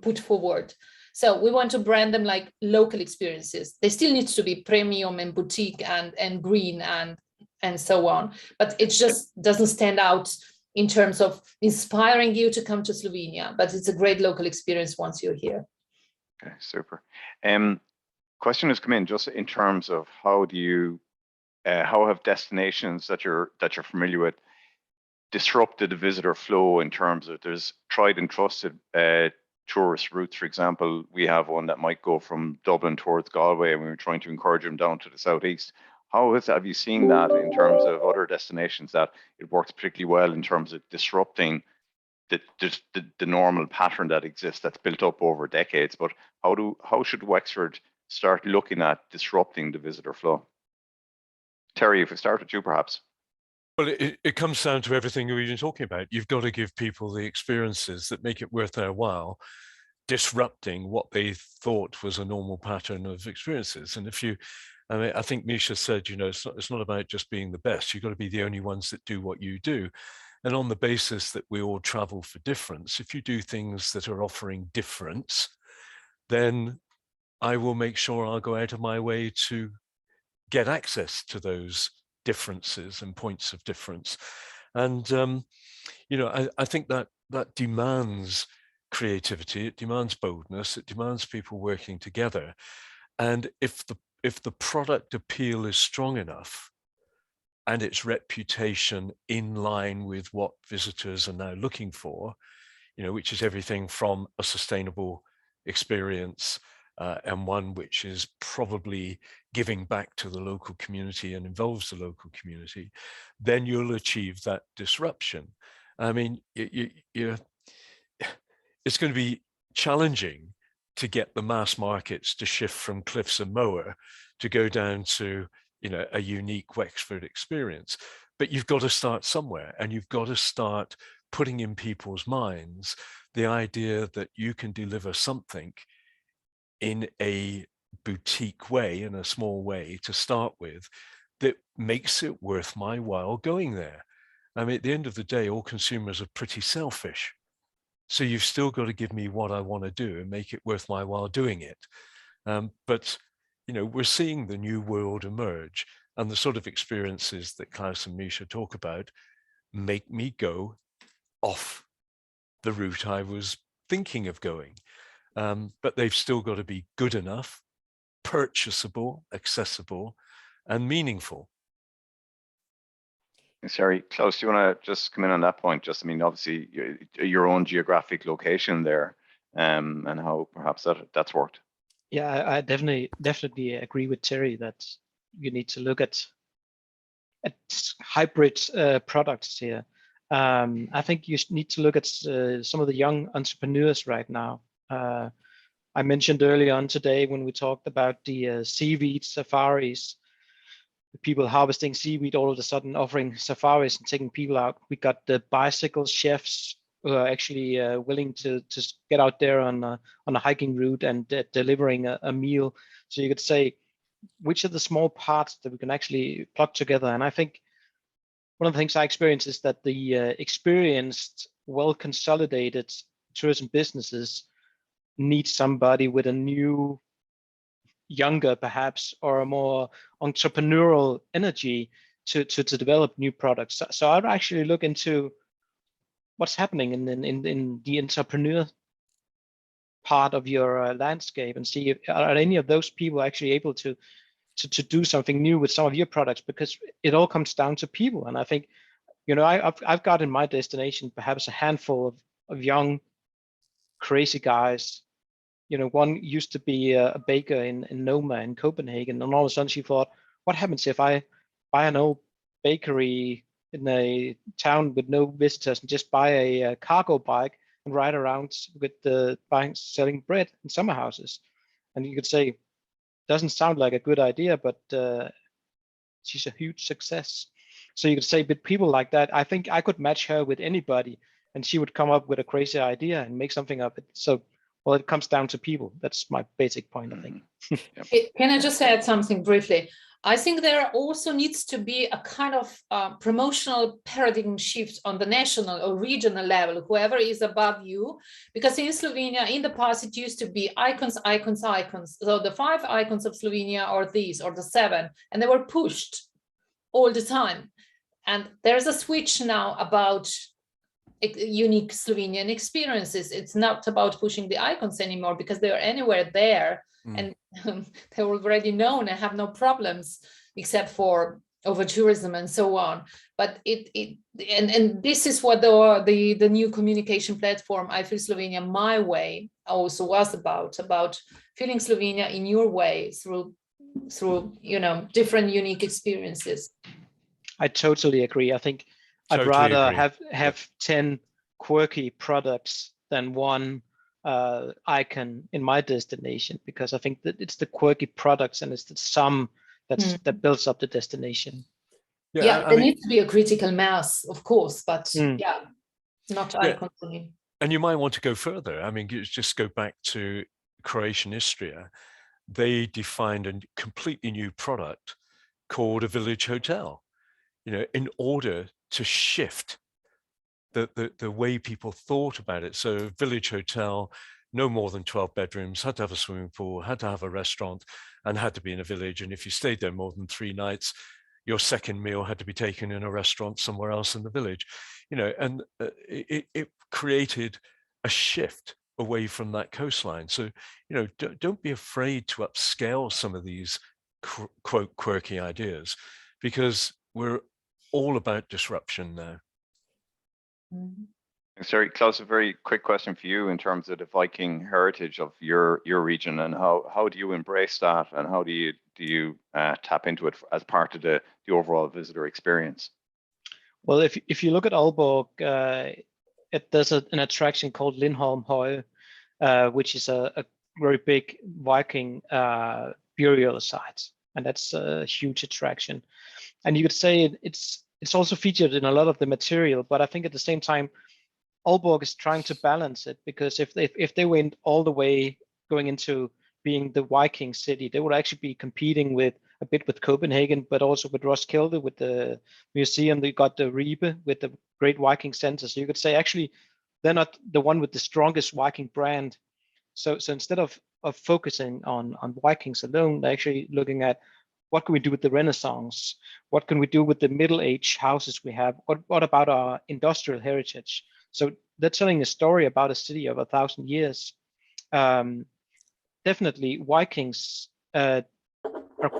put forward. So we want to brand them like local experiences. They still need to be premium and boutique and green and so on. But it just doesn't stand out in terms of inspiring you to come to Slovenia. But it's a great local experience once you're here. Okay, super. Question has come in just in terms of how do you, how have destinations that you're familiar with disrupted the visitor flow in terms of there's tried and trusted tourist routes? For example, we have one that might go from Dublin towards Galway, and we were trying to encourage them down to the southeast. Have you seen that in terms of other destinations that it works particularly well in terms of disrupting the normal pattern that exists that's built up over decades? But how should Wexford start looking at disrupting the visitor flow? Terry, if we start with you, perhaps. Well, it comes down to everything we've been talking about. You've got to give people the experiences that make it worth their while, disrupting what they thought was a normal pattern of experiences. And I mean, I think Misha said, you know, it's not about just being the best. You've got to be the only ones that do what you do. And on the basis that we all travel for difference, if you do things that are offering difference, then I will make sure I'll go out of my way to get access to those differences and points of difference. And you know, I think that demands creativity, it demands boldness, it demands people working together. And if the product appeal is strong enough and its reputation in line with what visitors are now looking for, you know, which is everything from a sustainable experience and one which is probably giving back to the local community and involves the local community, then you'll achieve that disruption. I mean, it's going to be challenging to get the mass markets to shift from Cliffs and Moher to go down to, you know, a unique Wexford experience. But you've got to start somewhere, and you've got to start putting in people's minds the idea that you can deliver something in a boutique way, in a small way to start with, that makes it worth my while going there. I mean, at the end of the day, all consumers are pretty selfish. So you've still got to give me what I want to do and make it worth my while doing it. But, you know, we're seeing the new world emerge, and the sort of experiences that Klaus and Misha talk about make me go off the route I was thinking of going. But they've still got to be good enough, purchasable, accessible, and meaningful. Sorry, Klaus, do you want to just come in on that point? Just, I mean, obviously your own geographic location there, and how perhaps that's worked. Yeah, I definitely agree with Terry that you need to look at hybrid products here. I think you need to look at some of the young entrepreneurs right now. I mentioned earlier on today when we talked about the seaweed safaris, the people harvesting seaweed all of a sudden offering safaris and taking people out. We got the bicycle chefs who are actually willing to get out there on a hiking route and delivering a meal. So you could say, which are the small parts that we can actually plug together? And I think one of the things I experience is that the experienced, well-consolidated tourism businesses need somebody with a new, younger perhaps, or a more entrepreneurial energy to develop new products. So I'd actually look into what's happening in the entrepreneur part of your landscape and see if are any of those people actually able to do something new with some of your products, because it all comes down to people. And I think, you know, I've got in my destination perhaps a handful of young crazy guys. You know, one used to be a baker in Noma in Copenhagen, and all of a sudden she thought, what happens if I buy an old bakery in a town with no visitors and just buy a cargo bike and ride around with the selling bread in summer houses? And you could say, doesn't sound like a good idea, but she's a huge success. So you could say, with people like that, I think I could match her with anybody, and she would come up with a crazy idea and make something of it. So, well, it comes down to people. That's my basic point, I think. Can I just add something briefly? I think there also needs to be a kind of promotional paradigm shift on the national or regional level, whoever is above you, because in Slovenia, in the past, it used to be icons, icons, icons. So the 5 icons of Slovenia are these, or the 7, and they were pushed all the time. And there's a switch now about unique Slovenian experiences. It's not about pushing the icons anymore, because they are anywhere there. And they're already known and have no problems except for over tourism and so on. But and this is what the new communication platform, I Feel Slovenia My Way, also was about feeling Slovenia in your way through different unique experiences. I totally agree. I think I'd rather have 10 quirky products than one icon in my destination, because I think that it's the quirky products and it's the sum that builds up the destination. Yeah, there needs to be a critical mass, of course, but not icons. And you might want to go further. I mean, just go back to Croatian Istria. They defined a completely new product called a village hotel, in order to shift the way people thought about it. So village hotel, no more than 12 bedrooms, had to have a swimming pool, had to have a restaurant, and had to be in a village. And if you stayed there more than 3 nights, your second meal had to be taken in a restaurant somewhere else in the village. And it created a shift away from that coastline. So, don't be afraid to upscale some of these quote quirky ideas, because we're all about disruption now. Sorry, Klaus, a very quick question for you in terms of the Viking heritage of your region, and how do you embrace that, and how do you tap into it as part of the overall visitor experience? Well, if you look at Aalborg, there's an attraction called Lindholm Høje, which is a very big Viking burial site, and that's a huge attraction. And you could say it's also featured in a lot of the material, but I think at the same time, Aalborg is trying to balance it, because if they went all the way going into being the Viking city, they would actually be competing with a bit with Copenhagen, but also with Roskilde, with the museum. They got the Ribe with the Great Viking Center. So you could say actually they're not the one with the strongest Viking brand. So instead of focusing on Vikings alone, they're actually looking at what can we do with the Renaissance? What can we do with the Middle Age houses we have? What about our industrial heritage? So they're telling a story about a city of 1,000 years. Definitely, Vikings are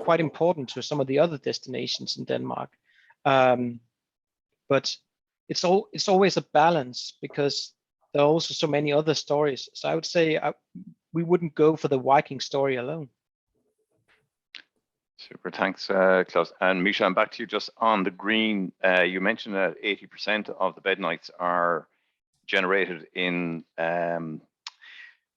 quite important to some of the other destinations in Denmark, but it's always a balance, because there are also so many other stories. So I would say we wouldn't go for the Viking story alone. Super, thanks, Klaus. And Misha, I'm back to you just on the green. You mentioned that 80% of the bed nights are generated in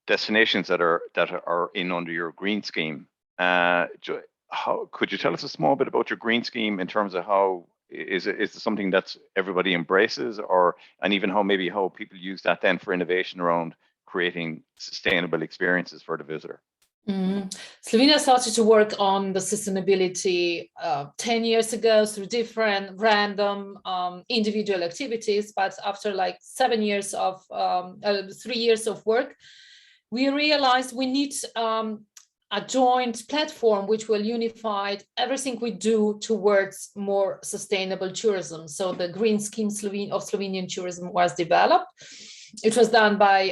destinations that are in under your green scheme. How could you tell us a small bit about your green scheme in terms of how is it something that everybody embraces, and even how people use that then for innovation around creating sustainable experiences for the visitor? Slovenia started to work on the sustainability 10 years ago through different random individual activities, but after like 3 years of work, we realized we need a joint platform which will unify everything we do towards more sustainable tourism. So the green scheme of Slovenian tourism was developed. It was done by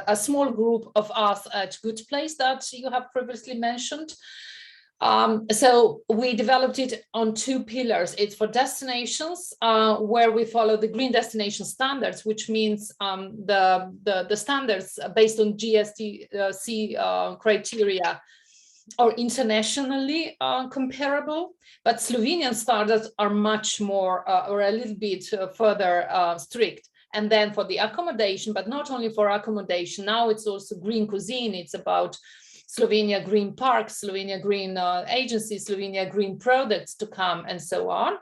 a small group of us at Good Place that you have previously mentioned. So we developed it on 2 pillars. It's for destinations where we follow the green destination standards, which means the standards based on GSTC criteria are internationally comparable, but Slovenian standards are much more or a little bit further strict. And then for the accommodation, but not only for accommodation, now it's also green cuisine. It's about Slovenia Green Parks, Slovenia Green Agency, Slovenia Green Products to come, and so on.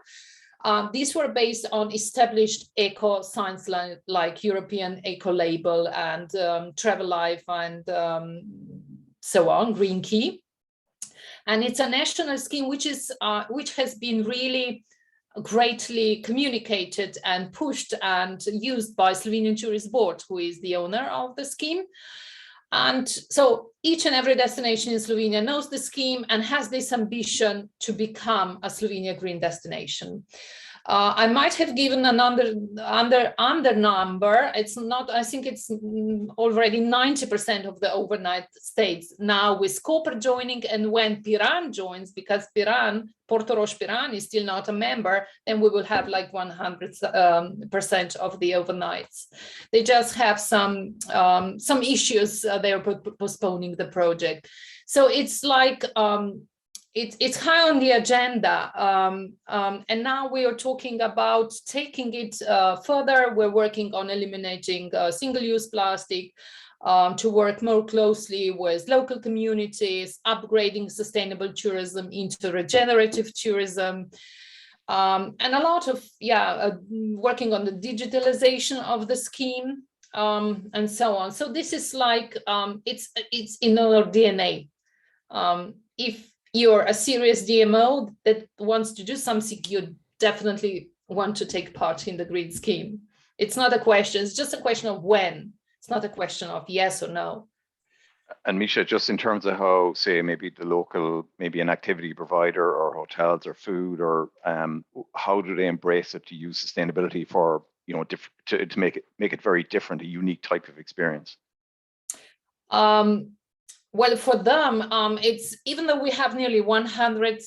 These were based on established eco signs like European Eco Label and Travel Life and so on, Green Key. And it's a national scheme which has been really greatly communicated and pushed and used by Slovenian Tourist Board, who is the owner of the scheme. And so each and every destination in Slovenia knows the scheme and has this ambition to become a Slovenia green destination. I might have given an under number. It's not, I think it's already 90% of the overnight stays now with Koper joining. And when Piran joins, because Portorož Piran is still not a member, then we will have like 100% of the overnights. They just have some issues. They're postponing the project. So it's like, it's high on the agenda, and now we are talking about taking it further. We're working on eliminating single-use plastic, to work more closely with local communities, upgrading sustainable tourism into regenerative tourism, and a lot of working on the digitalization of the scheme, and so on. So this is like it's in our DNA. If you're a serious DMO that wants to do something, you definitely want to take part in the green scheme. It's not a question, it's just a question of when. It's not a question of yes or no. And Misha, just in terms of how, say, maybe the local, maybe an activity provider or hotels or food, or how do they embrace it to use sustainability for, you know, to make it very different, a unique type of experience? Well, for them, it's, even though we have nearly 100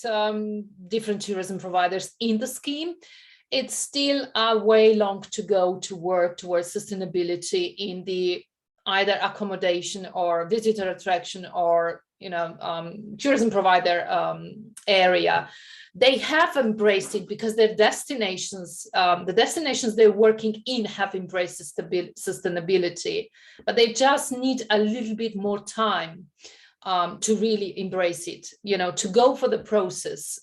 different tourism providers in the scheme, it's still a way long to go to work towards sustainability in the either accommodation or visitor attraction or, you know, tourism provider area. They have embraced it because their destinations, the destinations they're working in have embraced sustainability, but they just need a little bit more time to really embrace it, you know, to go for the process.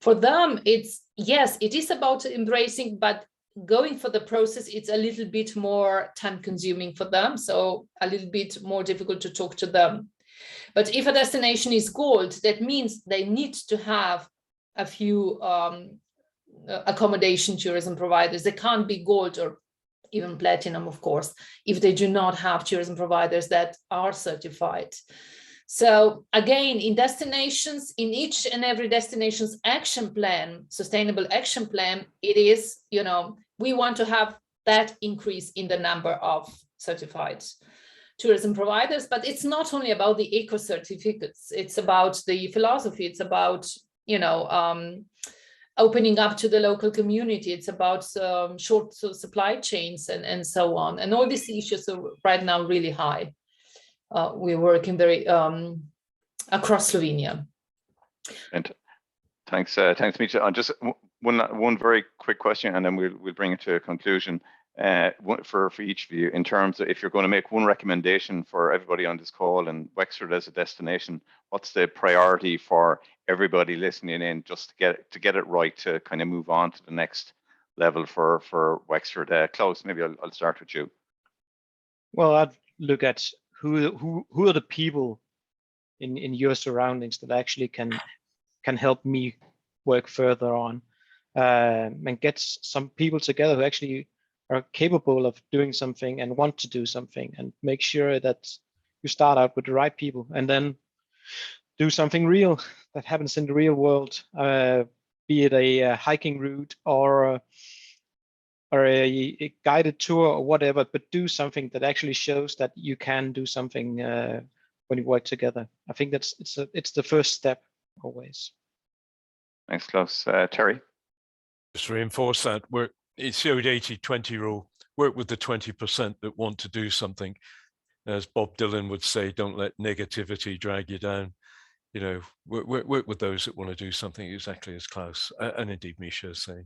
For them, it's, yes, it is about embracing, but going for the process, it's a little bit more time consuming for them. So a little bit more difficult to talk to them. But if a destination is gold, that means they need to have a few accommodation tourism providers. They can't be gold or even platinum, of course, if they do not have tourism providers that are certified. So again, in destinations, in each and every destination's action plan, sustainable action plan, it is, you know, we want to have that increase in the number of certified tourism providers, but it's not only about the eco certificates, it's about the philosophy, it's about, you know, opening up to the local community, it's about short supply chains and so on. And all these issues are right now really high. We're working very across Slovenia. And thanks, Misha. Just one very quick question, and then we'll bring it to a conclusion. For each of you, in terms of, if you're going to make one recommendation for everybody on this call and Wexford as a destination, what's the priority for everybody listening in, just to get it right, to kind of move on to the next level for Wexford? Klaus, maybe I'll start with you. Well, I'd look at who are the people in your surroundings that actually can help me work further on, and get some people together who actually are capable of doing something and want to do something, and make sure that you start out with the right people and then do something real that happens in the real world, be it a hiking route or a guided tour or whatever, but do something that actually shows that you can do something when you work together. I think it's the first step always. Thanks, Klaus. Terry? Just reinforce that. It's the old 80-20 rule. Work with the 20% that want to do something. As Bob Dylan would say, don't let negativity drag you down. You know, work with those that want to do something, exactly as Klaus and indeed Misha is saying.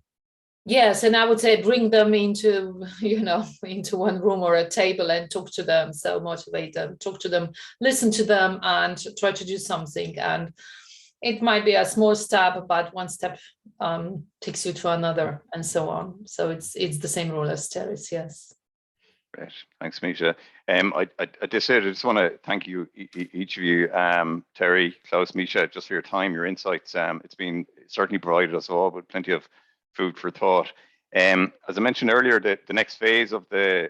Yes, and I would say bring them into, into one room or a table and talk to them. So motivate them, talk to them, listen to them, and try to do something. And it might be a small step, but one step takes you to another, and so on. So it's the same rule as Terry's. Yes. Great, thanks, Misha. I just want to thank you, each of you, Terry, Klaus, Misha, just for your time, your insights. It's been certainly provided us all with plenty of food for thought. As I mentioned earlier, the next phase of the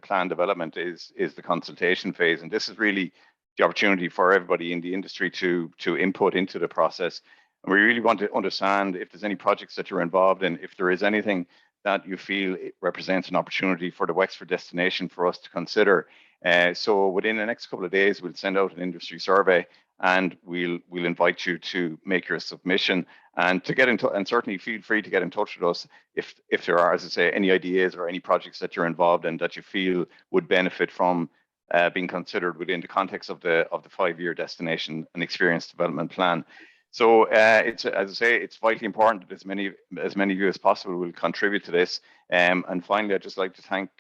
plan development is the consultation phase, and this is really the opportunity for everybody in the industry to input into the process. And we really want to understand if there's any projects that you're involved in, if there is anything that you feel it represents an opportunity for the Wexford destination for us to consider. So within the next couple of days, we'll send out an industry survey, and we'll invite you to make your submission and to get into, and certainly feel free to get in touch with us if there are, as I say, any ideas or any projects that you're involved in that you feel would benefit from being considered within the context of the 5-year destination and experience development plan. So it's, as I say, it's vitally important that as many of you as possible will contribute to this. And finally, I'd just like to thank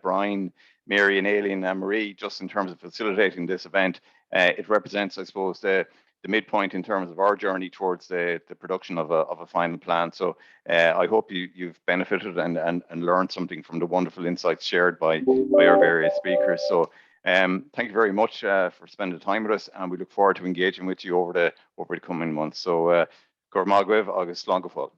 Brian, Mary, and Aileen and Marie, just in terms of facilitating this event. It represents, I suppose, the midpoint in terms of our journey towards the production of a final plan. So I hope you've benefited and learned something from the wonderful insights shared by our various speakers. So thank you very much for spending the time with us, and we look forward to engaging with you over the coming months. So, Gur Magwev, August Longofol.